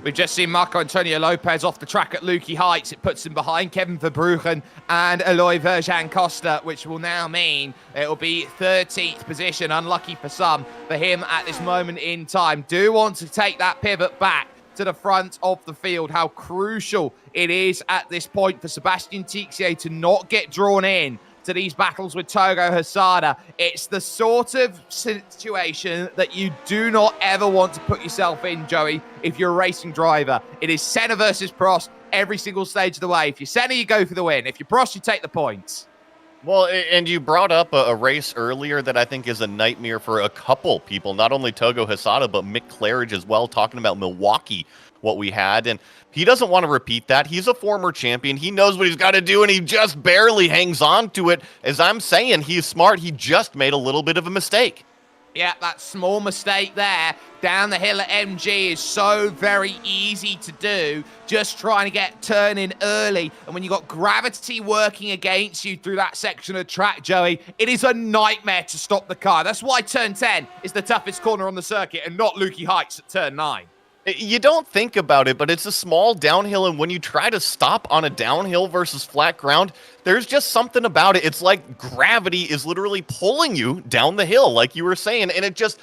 We've just seen Marco Antonio Lopez off the track at Lukey Heights. It puts him behind Kevin Verbruchen and Eloy Verjan Costa, which will now mean it'll be 13th position. Unlucky for some for him at this moment in time. Do want to take that pivot back to the front of the field. How crucial it is at this point for Sebastian Tixier to not get drawn in to these battles with Togo Hosada. It's the sort of situation that you do not ever want to put yourself in, Joey, if you're a racing driver. It is Senna versus Prost every single stage of the way. If you're Senna, you go for the win. If you're Prost, you take the points. Well, and you brought up a race earlier that I think is a nightmare for a couple people, not only Togo Hisada, but Mick Claridge as well, talking about Milwaukee, what we had. And he doesn't want to repeat that. He's a former champion. He knows what he's got to do, and he just barely hangs on to it. As I'm saying, he's smart. He just made a little bit of a mistake. Yeah, that small mistake there down the hill at MG is so very easy to do, just trying to get turning early. And when you've got gravity working against you through that section of track, Joey, it is a nightmare to stop the car. That's why turn 10 is the toughest corner on the circuit and not Lukey Heights at turn 9. You don't think about it, but it's a small downhill, and when you try to stop on a downhill versus flat ground, there's just something about it. It's like gravity is literally pulling you down the hill, like you were saying, and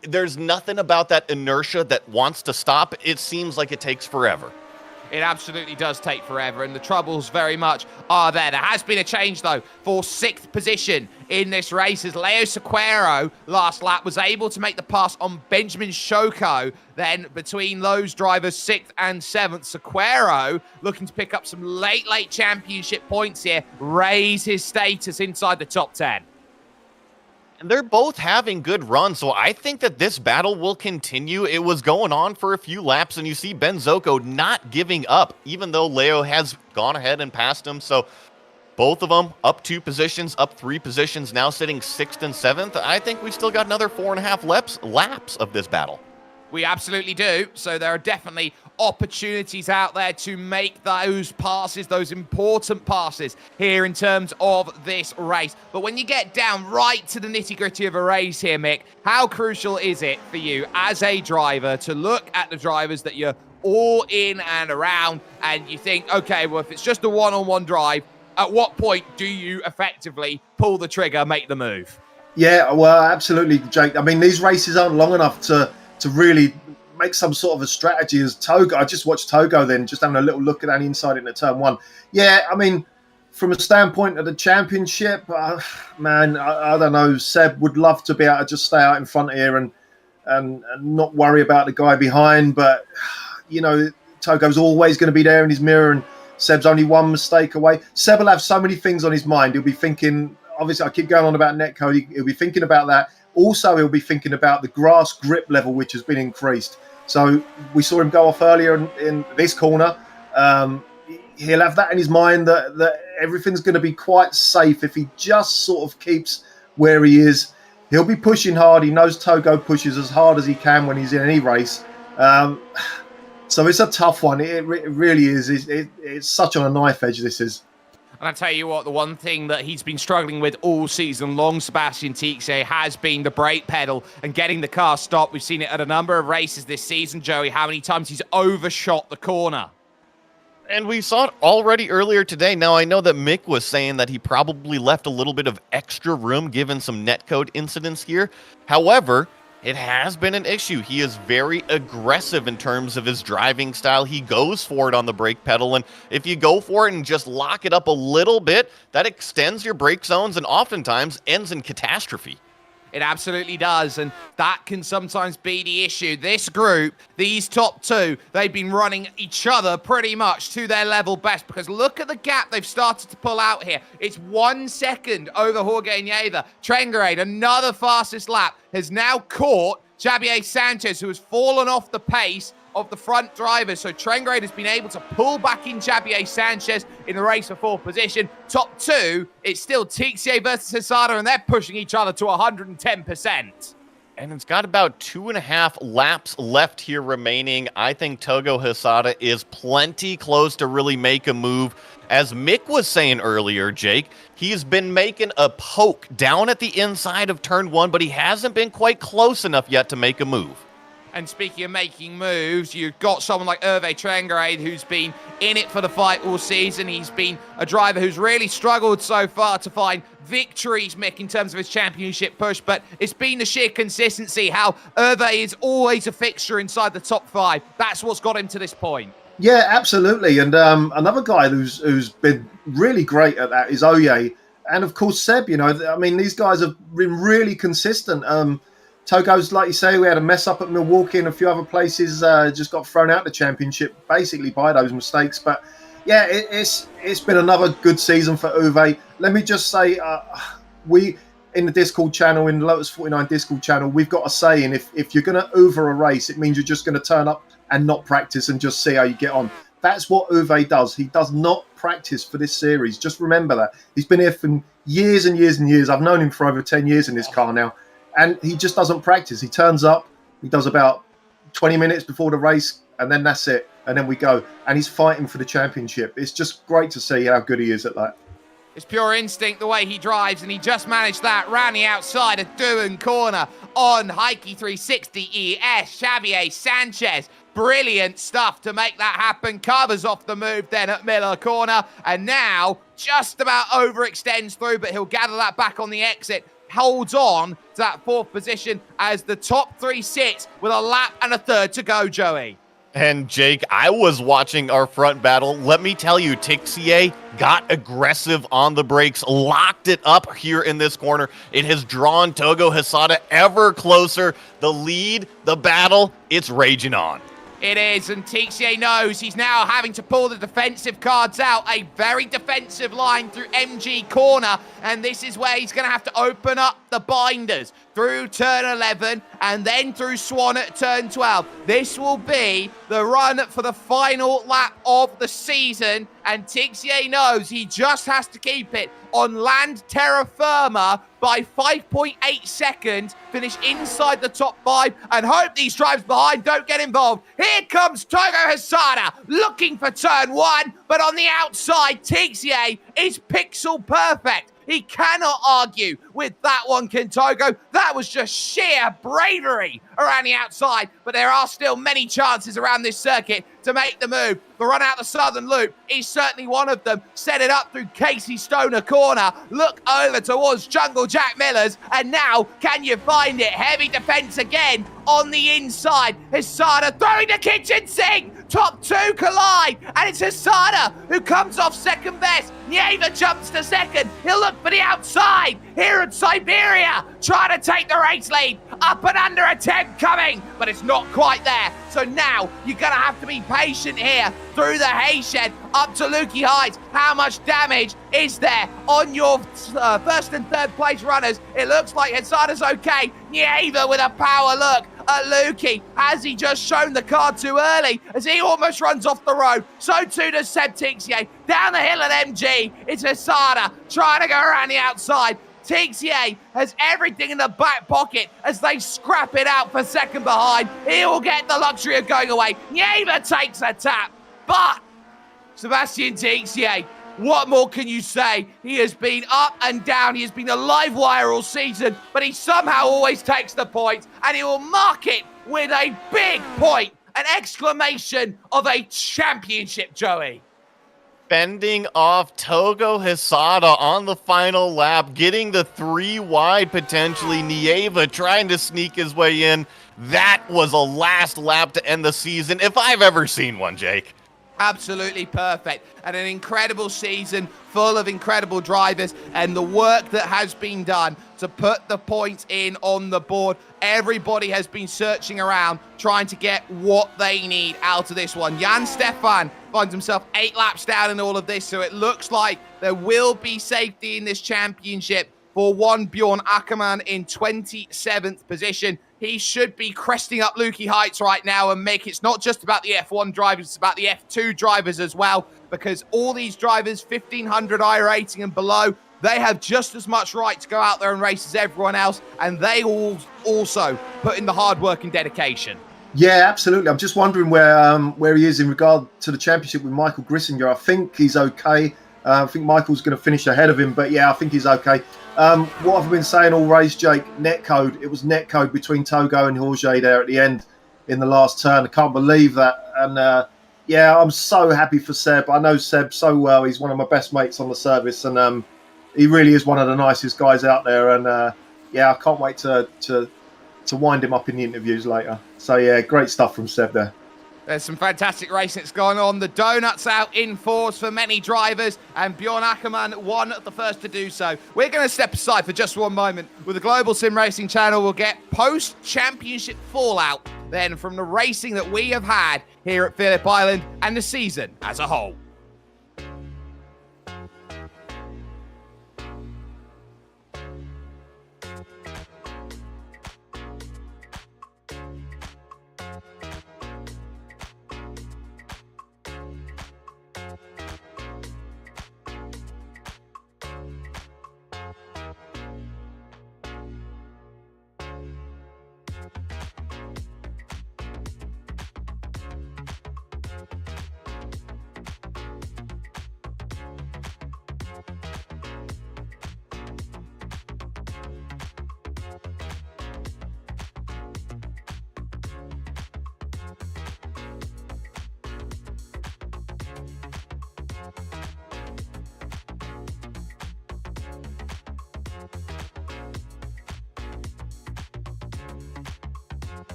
there's nothing about that inertia that wants to stop. It seems like it takes forever. It absolutely does take forever, and the troubles very much are there. There has been a change, though, for 6th position in this race, as Leo Sequeiro last lap was able to make the pass on Benjamin Shoko. Then between those drivers, 6th and 7th, Sequeiro looking to pick up some late championship points here, raise his status inside the top 10. And they're both having good runs, so I think that this battle will continue. It was going on for a few laps, and you see Ben Zoko not giving up, even though Leo has gone ahead and passed him. So both of them up 2 positions, up 3 positions, now sitting 6th and 7th. I think we've still got another 4.5 laps of this battle. We absolutely do. So there are definitely opportunities out there to make those passes, those important passes here in terms of this race. But when you get down right to the nitty-gritty of a race here, Mick, how crucial is it for you as a driver to look at the drivers that you're all in and around and you think, okay, well, if it's just a one-on-one drive, at what point do you effectively pull the trigger, make the move? Yeah, well, absolutely, Jake. I mean, these races aren't long enough to really make some sort of a strategy as Togo. I just watched Togo then, just having a little look at that inside into turn 1. Yeah, I mean, from a standpoint of the championship, man, I don't know. Seb would love to be able to just stay out in front here and not worry about the guy behind. But, you know, Togo's always going to be there in his mirror, and Seb's only one mistake away. Seb will have so many things on his mind. He'll be thinking, obviously, I keep going on about netcode. He'll be thinking about that. Also, he'll be thinking about the grass grip level, which has been increased. So we saw him go off earlier in this corner. He'll have that in his mind that everything's going to be quite safe if he just sort of keeps where he is. He'll be pushing hard. He knows Togo pushes as hard as he can when he's in any race. So it's a tough one. It really is. It's such on a knife edge, this is. And I tell you what, the one thing that he's been struggling with all season long, Sebastian Tixe, has been the brake pedal and getting the car stopped. We've seen it at a number of races this season, Joey, how many times he's overshot the corner. And we saw it already earlier today. Now, I know that Mick was saying that he probably left a little bit of extra room given some netcode incidents here. However, it has been an issue. He is very aggressive in terms of his driving style. He goes for it on the brake pedal, and if you go for it and just lock it up a little bit, that extends your brake zones and oftentimes ends in catastrophe. It absolutely does, and that can sometimes be the issue. This group, these top 2, they've been running each other pretty much to their level best, because look at the gap they've started to pull out here. It's 1 second over Jorge Nieva. Trengarade, another fastest lap, has now caught Javier Sanchez, who has fallen off the pace of the front drivers. So Trengarade has been able to pull back in Javier Sanchez in the race for 4th position. Top 2, it's still Tixe versus Hisada, and they're pushing each other to 110%. And it's got about 2.5 laps left here remaining. I think Togo Hisada is plenty close to really make a move. As Mick was saying earlier, Jake, he's been making a poke down at the inside of turn 1, but he hasn't been quite close enough yet to make a move. And speaking of making moves, you've got someone like Hervé Trengarade, who's been in it for the fight all season. He's been a driver who's really struggled so far to find victories, Mick, in terms of his championship push. But it's been the sheer consistency, how Hervé is always a fixture inside the top 5. That's what's got him to this point. Yeah, absolutely. And another guy who's been really great at that is Oye. And, of course, Seb. You know, I mean, these guys have been really consistent. Togo's, like you say, we had a mess up at Milwaukee and a few other places, just got thrown out the championship basically by those mistakes. But Yeah, it's been another good season for Uwe. Let me just say, we in the Discord channel, in the Lotus 49 Discord channel, we've got a saying: if you're going to Uwe a race, it means you're just going to turn up and not practice and just see how you get on. That's what Uwe does. He does not practice for this series. Just remember that. He's been here for years and years and years. I've known him for over 10 years in this car now, and he just doesn't practice. He turns up, he does about 20 minutes before the race, and then that's it. And then we go. And he's fighting for the championship. It's just great to see how good he is at that. It's pure instinct the way he drives, and he just managed that round the outside of Doohan Corner on Heike 360 ES. Xavier Sanchez, brilliant stuff to make that happen. Covers off the move then at Miller Corner, and now just about overextends through, but he'll gather that back on the exit. Holds on to that fourth position as the top three sits with a lap and a third to go, Joey. And Jake, I was watching our front battle. Let me tell you, Tixier got aggressive on the brakes, locked it up here in this corner. It has drawn Togo Hesada ever closer. The lead, the battle, it's raging on. It is, and Tixier knows he's now having to pull the defensive cards out. A very defensive line through MG Corner, and this is where he's going to have to open up the binders through turn 11 and then through Swan at turn 12. This will be the run for the final lap of the season, and Tixier knows he just has to keep it on land terra firma by 5.8 seconds, finish inside the top 5, and hope these drivers behind don't get involved. Here comes Togo Hesada looking for turn 1, but on the outside, Tixier is pixel perfect. He cannot argue with that one, Togo. That was just sheer bravery around the outside, but there are still many chances around this circuit to make the move. The run out the southern loop is certainly one of them. Set it up through Casey Stoner Corner. Look over towards Jungle Jack Miller's, and now can you find it? Heavy defense again on the inside. Hesada throwing the kitchen sink. Top two collide, and it's Hesada who comes off second best. Nieva jumps to second. He'll look for the outside here at Siberia, trying to take the race lead. Up and under attempt coming, but it's not quite there. So now you're going to have to be patient here through the hay shed up to Lukey Heights. How much damage is there on your first and third place runners? It looks like Hesada's okay. Nieva with a power look at Lukey. Has he just shown the car too early as he almost runs off the road? So too does Seb Tixier. Down the hill at MG, it's Hesada trying to go around the outside. Tixier has everything in the back pocket as they scrap it out for second behind. He will get the luxury of going away. Nieva takes a tap, but Sebastian Tixier, what more can you say? He has been up and down. He has been a live wire all season, but he somehow always takes the points, and he will mark it with a big point, an exclamation of a championship, Joey. Fending off Togo Hesada on the final lap, getting the 3 wide potentially. Nieva trying to sneak his way in. That was a last lap to end the season, if I've ever seen one, Jake. Absolutely perfect, and an incredible season full of incredible drivers, and the work that has been done to put the points in on the board. Everybody has been searching around trying to get what they need out of this one. Jan Stefan finds himself 8 laps down in all of this, so it looks like there will be safety in this championship for one Bjorn Ackermann in 27th position. He should be cresting up Lukey Heights right now and make it's not just about the F1 drivers, it's about the F2 drivers as well, because all these drivers, 1500 iRacing and below, they have just as much right to go out there and race as everyone else, and they all also put in the hard work and dedication. Yeah, absolutely. I'm just wondering where he is in regard to the championship with Michael Grissinger. I think he's okay. I think Michael's going to finish ahead of him, but yeah, I think he's okay. What I've been saying all race, Jake, netcode. It was netcode between Togo and Jorge there at the end in the last turn. I can't believe that. And yeah, I'm so happy for Seb. I know Seb so well. He's one of my best mates on the service, and he really is one of the nicest guys out there. And yeah, I can't wait to wind him up in the interviews later. So yeah, great stuff from Seb there. There's some fantastic racing that's gone on. The donuts out in force for many drivers, and Bjorn Ackermann one of the first to do so. We're going to step aside for just one moment. With the Global Sim Racing channel, we'll get post-championship fallout then from the racing that we have had here at Phillip Island and the season as a whole.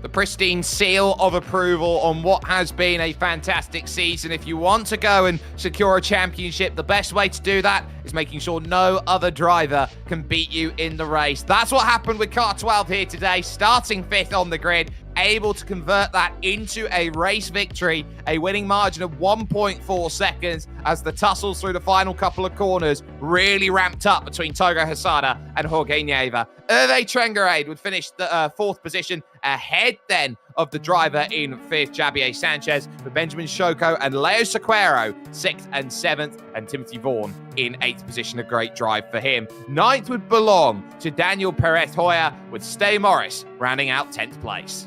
The pristine seal of approval on what has been a fantastic season. If you want to go and secure a championship, the best way to do that is making sure no other driver can beat you in the race. That's what happened with car 12 here today, starting 5th on the grid, able to convert that into a race victory, a winning margin of 1.4 seconds as the tussles through the final couple of corners really ramped up between Togo Hesada and Jorge Nieva. Hervé Trengarade would finish the 4th position, ahead then of the driver in 5th, Javier Sanchez, with Benjamin Shoko and Leo Sequeiro 6th and 7th, and Timothy Vaughan in 8th position. A great drive for him. 9th would belong to Daniel Perez Hoya, with Stay Morris rounding out 10th place.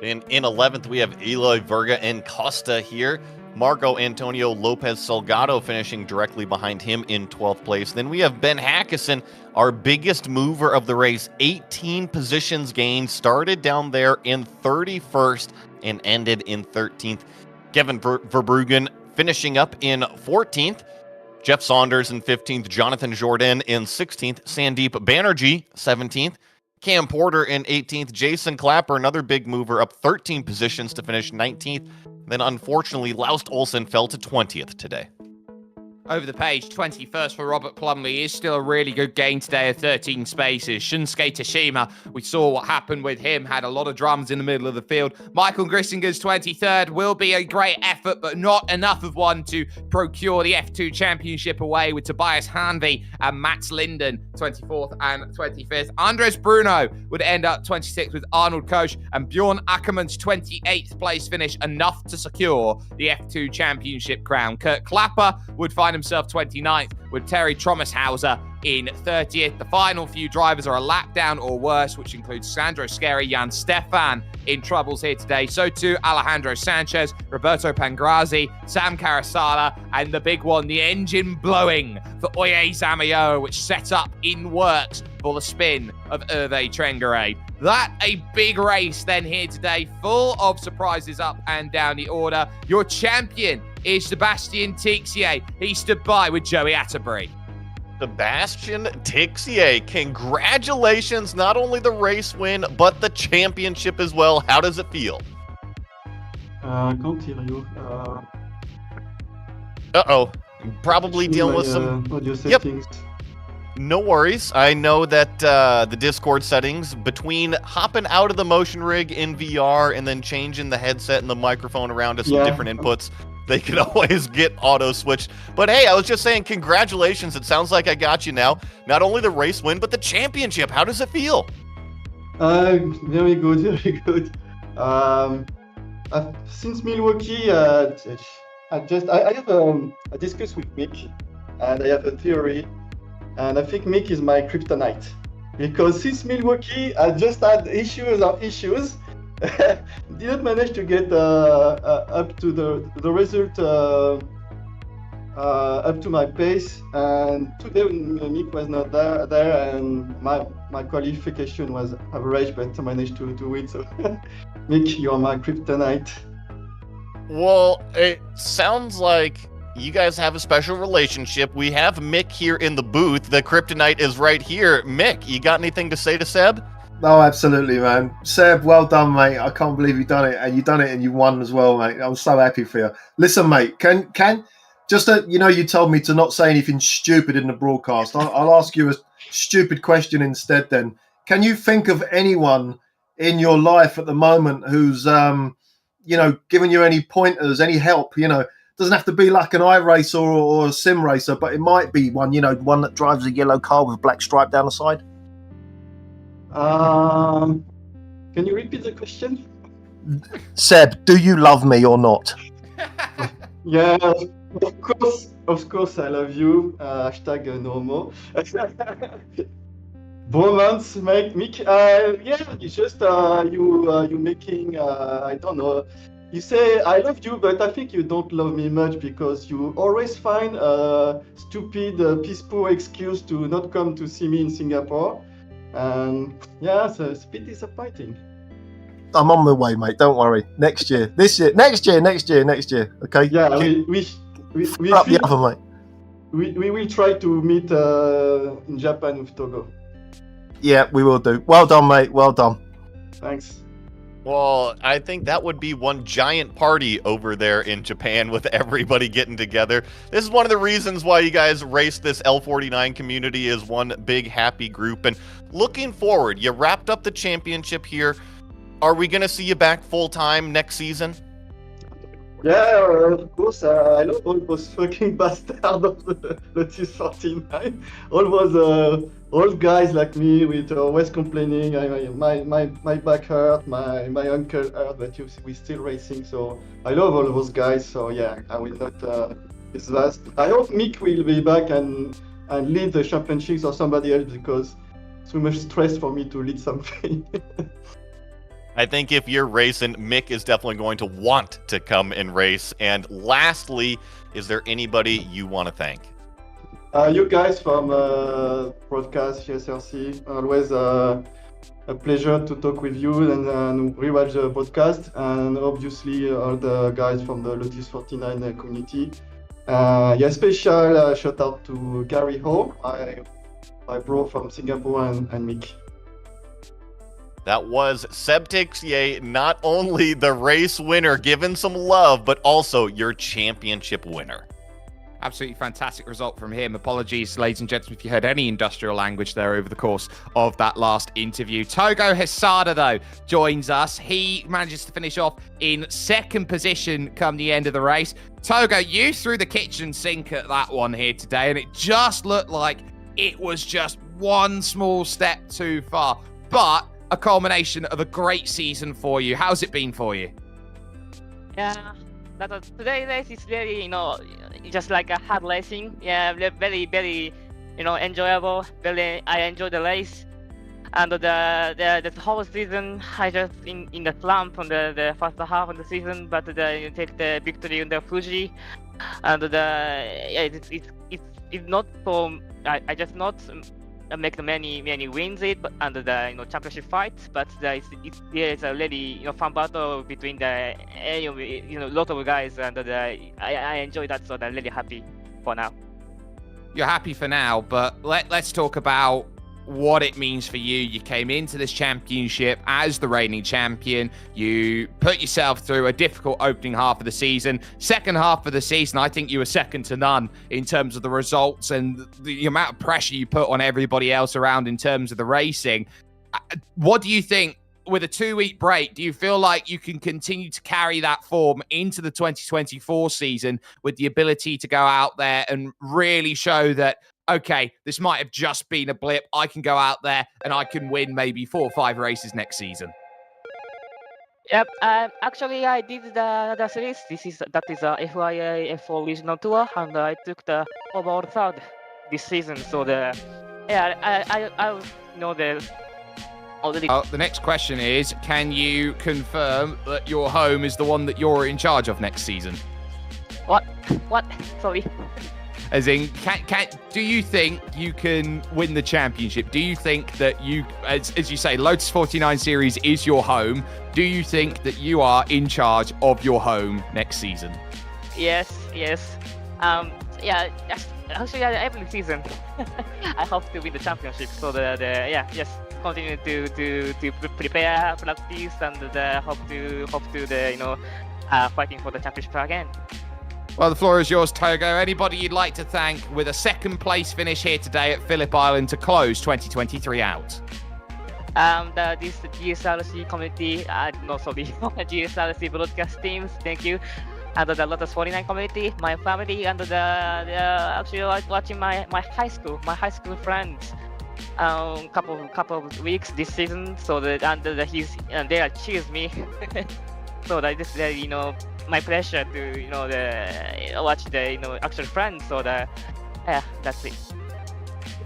In 11th, we have Eloy Verga and Costa here. Marco Antonio Lopez Salgado finishing directly behind him in 12th place. Then we have Ben Hackison, our biggest mover of the race, 18 positions gained, started down there in 31st and ended in 13th. Kevin Verbruggen finishing up in 14th. Jeff Saunders in 15th. Jonathan Jourdain in 16th. Sandeep Banerjee, 17th. Cam Porter in 18th. Jason Clapper, another big mover, up 13 positions to finish 19th. Then, unfortunately, Laust Olsen fell to 20th today. Over the page, 21st for Robert Plumley is still a really good gain today of 13 spaces. Shunsuke Tashima, we saw what happened with him, had a lot of dramas in the middle of the field. Michael Grissinger's 23rd will be a great effort, but not enough of one to procure the F2 championship away, with Tobias Hanvey and Mats Linden 24th and 25th. Andres Bruno would end up 26th with Arnold Koch, and Bjorn Ackermann's 28th place finish enough to secure the F2 championship crown. Kurt Clapper would find himself 29th, with Terry Tromashauser in 30th. The final few drivers are a lap down or worse, which includes Sandro Scary, Jan Stefan in troubles here today. So too Alejandro Sanchez, Roberto Pangrazi, Sam Carasala, and the big one, the engine blowing for Oye Zamayo, which set up in works for the spin of Hervé Trengarade. That a big race then here today, full of surprises up and down the order. Your champion is Sebastian Tixier. He stood by with Joey Atterbury. Sebastian Tixier, congratulations, not only the race win, but the championship as well. How does it feel? Can't hear you. Uh-oh. Probably dealing with some audio settings. No worries. I know that the Discord settings, between hopping out of the motion rig in VR and then changing the headset and the microphone around to some different inputs, they can always get auto switched. But hey, I was just saying congratulations. It sounds like I got you now. Not only the race win, but the championship. How does it feel? Very good, very good. Since Milwaukee, I have a discuss with Mick, and I have a theory. And I think Mick is my kryptonite, because since Milwaukee, I just had issues. Didn't manage to get up to the result up to my pace. And today Mick was not there, and my qualification was average, but I managed to win. So Mick, you are my kryptonite. Well, it sounds like you guys have a special relationship. We have Mick here in the booth. The kryptonite is right here. Mick, you got anything to say to Seb? No, absolutely, man. Seb, well done, mate. I can't believe you've done it, and you done it, and you won as well, mate. I'm so happy for you. Listen, mate, can just you told me to not say anything stupid in the broadcast. I'll ask you a stupid question instead. Then, can you think of anyone in your life at the moment who's giving you any pointers, any help, Doesn't have to be like an iRacer or a sim racer, but it might be one, one that drives a yellow car with a black stripe down the side. Can you repeat the question? Seb, do you love me or not? Yeah, of course, I love you. Hashtag no homo. Bromance, Mick. Yeah, it's just you making. I don't know. You say I love you, but I think you don't love me much because you always find a stupid, piss poor excuse to not come to see me in Singapore. And yeah, so it's a bit disappointing. I'm on my way, mate. Don't worry. Next year, this year, next year. Okay. Yeah, we up the other, mate. We will try to meet in Japan with Togo. Yeah, we will do. Well done, mate. Well done. Thanks. Well, I think that would be one giant party over there in Japan with everybody getting together. This is one of the reasons why you guys race this L49 community is one big happy group. And looking forward, you wrapped up the championship here. Are we going to see you back full-time next season? Yeah, of course. I love all those fucking bastards of the Lotus 49. All those old guys like me with always complaining. My back hurt, my ankle hurt, but we still racing. So I love all those guys. So yeah, I will not last. I hope Mick will be back and lead the championships or somebody else because it's too much stress for me to lead something. I think if you're racing, Mick is definitely going to want to come and race. And lastly, is there anybody you want to thank? You guys from broadcast GSRC, always a pleasure to talk with you and rewatch the podcast, and obviously all the guys from the Lotus 49 community. Yeah, special shout out to Gary Ho, my bro from Singapore, and Mick. That was Seb Tixier, not only the race winner, given some love, but also your championship winner. Absolutely fantastic result from him. Apologies, ladies and gentlemen, if you heard any industrial language there over the course of that last interview. Togo Hesada, though, joins us. He manages to finish off in second position come the end of the race. Togo, you threw the kitchen sink at that one here today, and it just looked like it was just one small step too far. But a culmination of a great season for you. How's it been for you? Yeah, today's race is very, just like a hard racing. Yeah, very, very, enjoyable. I enjoy the race. And the whole season, I just in the slump on the first half of the season, but you take the victory in the Fuji. And it's not so. I just not make many wins it, but under the championship fight. But it's a really fun battle between the lot of guys, and I enjoy that, so I'm really happy for now. You're happy for now, but let's talk about what it means for you. You came into this championship as the reigning champion. You put yourself through a difficult opening half of the season. Second half of the season, I think you were second to none in terms of the results and the amount of pressure you put on everybody else around in terms of the racing. What do you think, with a 2-week break, do you feel like you can continue to carry that form into the 2024 season with the ability to go out there and really show that, okay, this might have just been a blip. I can go out there and I can win maybe 4 or 5 races next season? Yep. Actually, I did the series. That is a FIA F4 regional tour, and I took the overall third this season. So I know the already. The next question is, can you confirm that your home is the one that you're in charge of next season? What? Sorry. As in, do you think you can win the championship? Do you think that you, as you say, Lotus 49 Series is your home? Do you think that you are in charge of your home next season? Yes. Actually, every season, I hope to win the championship. So just continue to prepare, practice, and hope to fighting for the championship again. Well, the floor is yours, Togo. Anybody you'd like to thank with a second place finish here today at Phillip Island to close 2023 out? This GSRC community, GSRC broadcast teams, thank you. and the Lotus 49 community, my family, and actually watching my high school friends. Couple of weeks this season, so that they cheers me. So that this my pleasure to watch the actual friends. So yeah, that's it.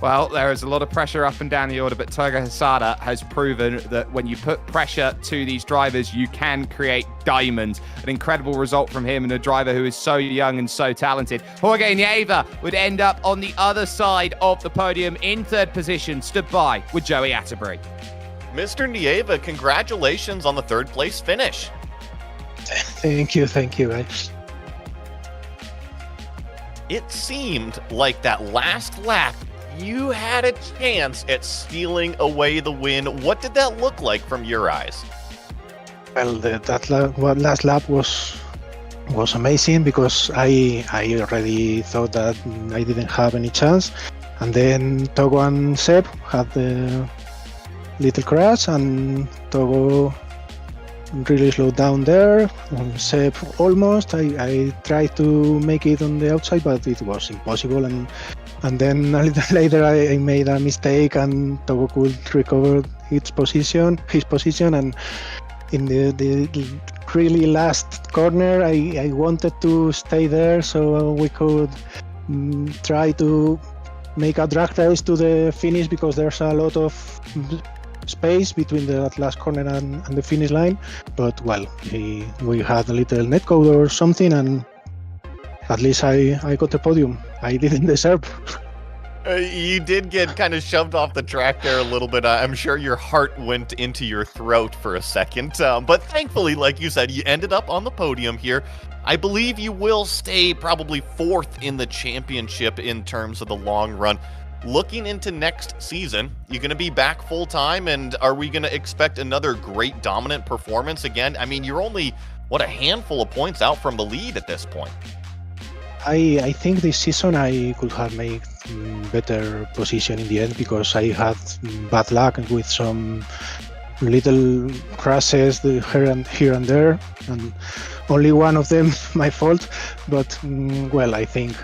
Well, there is a lot of pressure up and down the order, but Toga Hisada has proven that when you put pressure to these drivers, you can create diamonds. An incredible result from him and a driver who is so young and so talented. Jorge Nieva would end up on the other side of the podium in third position, stood by with Joey Atterbury. Mr. Nieva, congratulations on the third place finish. Thank you, guys. It seemed like that last lap, you had a chance at stealing away the win. What did that look like from your eyes? Well, last lap was amazing because I already thought that I didn't have any chance, and then Togo and Seb had the little crash, and Togo really slowed down there. Seb almost. I tried to make it on the outside, but it was impossible, and then a little later I made a mistake, and Togo could recover his position, and in the really last corner I wanted to stay there so we could try to make a drag race to the finish, because there's a lot of space between that last corner and the finish line. But well, we had a little netcode or something, and at least I got the podium. I didn't deserve. You did get kind of shoved off the track there a little bit. I'm sure your heart went into your throat for a second. But thankfully, like you said, you ended up on the podium here. I believe you will stay probably fourth in the championship in terms of the long run. Looking into next season, you going to be back full time, and are we going to expect another great dominant performance again? I mean, you're only, a handful of points out from the lead at this point. I think this season I could have made better position in the end, because I had bad luck with some little crashes here and there, and only one of them my fault. But well, I think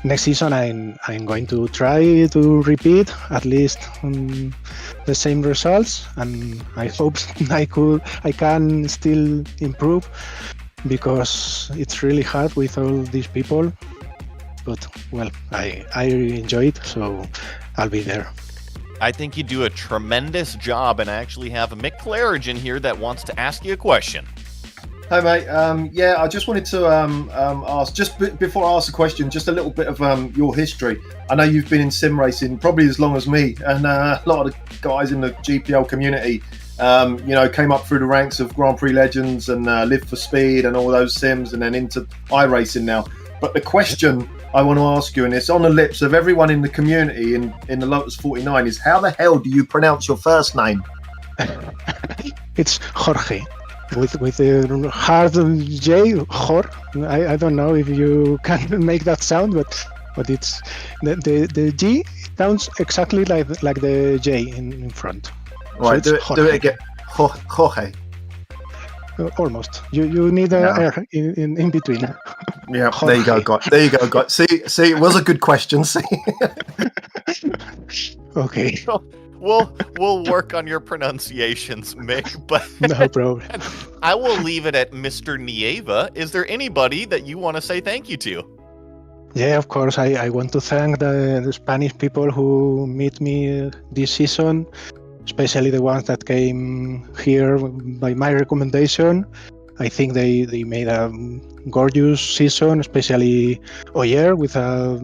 next season I'm going to try to repeat at least the same results, and I hope I can still improve, because it's really hard with all these people. But well, I enjoy it, so I'll be there. I think you do a tremendous job, and I actually have Mick Claridge in here that wants to ask you a question. Hi, mate. I just wanted to ask, just before I ask the question, just a little bit of your history. I know you've been in sim racing probably as long as me, and a lot of the guys in the GPL community, came up through the ranks of Grand Prix Legends and Live for Speed and all those sims, and then into iRacing now. But the question I want to ask you, and it's on the lips of everyone in the community in the Lotus 49, is how the hell do you pronounce your first name? It's Jorge. With a hard J, Jorge. I don't know if you can make that sound, but it's the G sounds exactly like the J in front. Right, so do it again. Jorge. Almost. You need a R in between. Yeah, there you go, guys. There you go, guys. See, it was a good question. See. Okay. We'll work on your pronunciations, Mick, but no problem. I will leave it at Mr. Nieva. Is there anybody that you want to say thank you to? Yeah, of course. I want to thank the Spanish people who meet me this season, especially the ones that came here by my recommendation. I think they made a gorgeous season, especially Oyer with a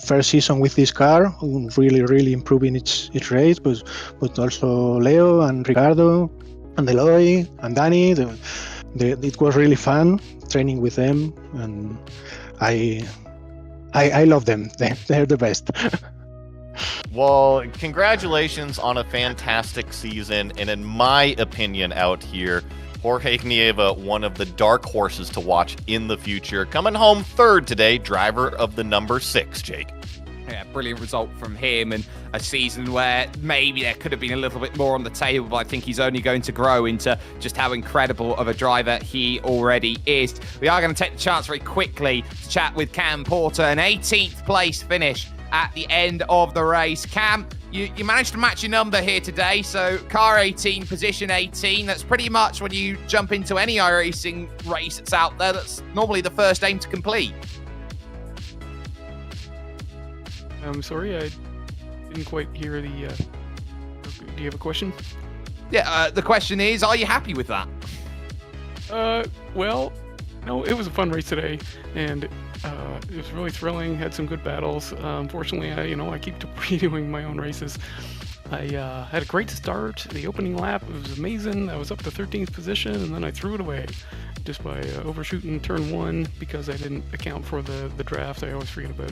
first season with this car, really improving its race, but also Leo and Ricardo and Eloy and Danny. It was really fun training with them, and I love them. They're the best. Well, congratulations on a fantastic season, and in my opinion out here, Jorge Nieva, one of the dark horses to watch in the future. Coming home third today, driver of the number 6, Jake. Yeah, brilliant result from him, and a season where maybe there could have been a little bit more on the table, but I think he's only going to grow into just how incredible of a driver he already is. We are going to take the chance very quickly to chat with Cam Porter, an 18th place finish at the end of the race. Cam, you managed to match your number here today, so car 18, position 18. That's pretty much when you jump into any iRacing race that's out there, that's normally the first aim to complete. I'm sorry, I didn't quite hear the... do you have a question? Yeah, the question is, are you happy with that? Well, no, it was a fun race today, and it was really thrilling, had some good battles. Unfortunately, I keep redoing my own races. I had a great start. The opening lap, it was amazing. I was up to 13th position, and then I threw it away just by overshooting turn 1 because I didn't account for the draft. I always forget about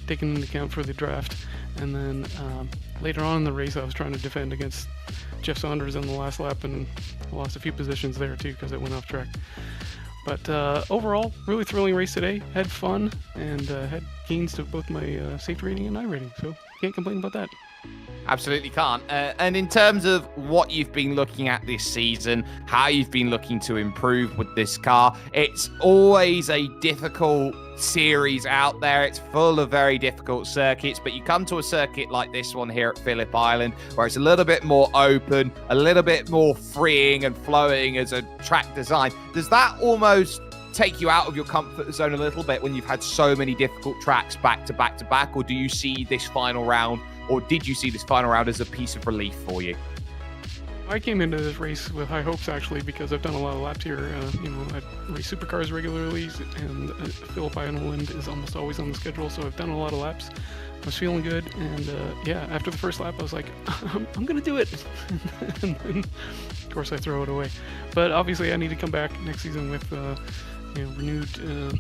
taking into account for the draft. And then later on in the race, I was trying to defend against Jeff Saunders on the last lap, and I lost a few positions there too because I went off track. But overall, really thrilling race today. Had fun, and had gains to both my safety rating and iRating, so can't complain about that. Absolutely can't. And in terms of what you've been looking at this season, how you've been looking to improve with this car, it's always a difficult series out there. It's full of very difficult circuits, but you come to a circuit like this one here at Phillip Island, where it's a little bit more open, a little bit more freeing and flowing as a track design. Does that almost take you out of your comfort zone a little bit when you've had so many difficult tracks back to back to back, or do you see this final round, or did you see this final round as a piece of relief for you? I came into this race with high hopes, actually, because I've done a lot of laps here. I race supercars regularly, and Phillip Island is almost always on the schedule, so I've done a lot of laps. I was feeling good, and yeah, after the first lap, I was like, I'm going to do it. And then, of course, I throw it away. But obviously, I need to come back next season with renewed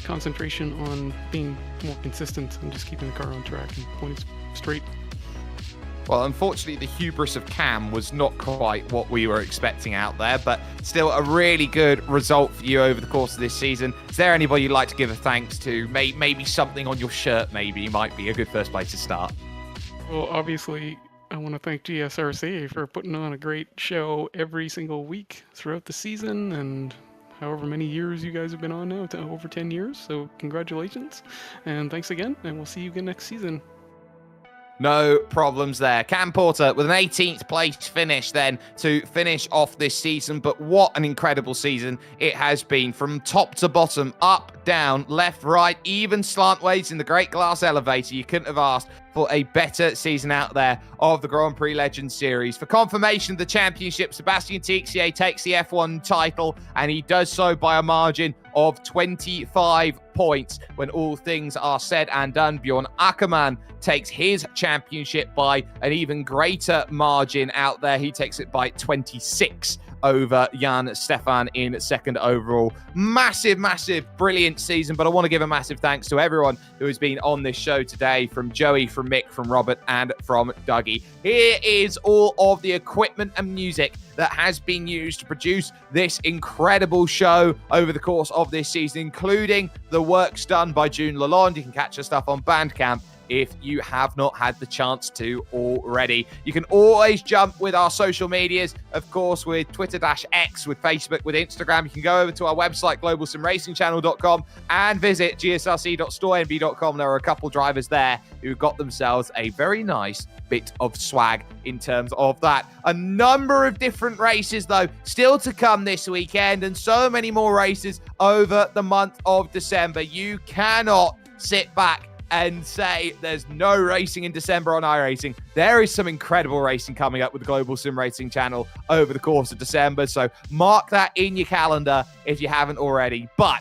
concentration on being more consistent and just keeping the car on track and pointing straight. Well, unfortunately, the hubris of Cam was not quite what we were expecting out there, but still a really good result for you over the course of this season. Is there anybody you'd like to give a thanks to? Maybe something on your shirt maybe might be a good first place to start. Well, obviously, I want to thank GSRC for putting on a great show every single week throughout the season, and however many years you guys have been on now, over 10 years. So congratulations, and thanks again, and we'll see you again next season. No problems there. Cam Porter with an 18th place finish then to finish off this season. But what an incredible season it has been, from top to bottom, up, down, left, right, even slantways in the Great Glass Elevator. You couldn't have asked for a better season out there of the Grand Prix Legends Series. For confirmation of the championship, Sebastian Tixier takes the F1 title, and he does so by a margin of 25 points. When all things are said and done, Bjorn Ackermann takes his championship by an even greater margin out there. He takes it by 26 over Jan Stefan in second overall. Massive, brilliant season, but I want to give a massive thanks to everyone who has been on this show today, from Joey, from Mick, from Robert, and from Dougie. Here is all of the equipment and music that has been used to produce this incredible show over the course of this season, including the works done by June Lalonde. You can catch her stuff on Bandcamp if you have not had the chance to already. You can always jump with our social medias, of course, with Twitter-X, with Facebook, with Instagram. You can go over to our website, globalsimracingchannel.com, and visit gsrc.storenb.com. There are a couple drivers there who got themselves a very nice bit of swag in terms of that. A number of different races, though, still to come this weekend, and so many more races over the month of December. You cannot sit back and say there's no racing in December on iRacing. There is some incredible racing coming up with the Global Sim Racing channel over the course of December, so mark that in your calendar if you haven't already. But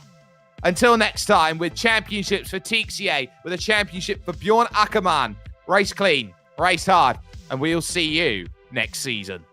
until next time, with championships for Tixier, with a championship for Bjorn Ackermann, race clean, race hard, and we'll see you next season.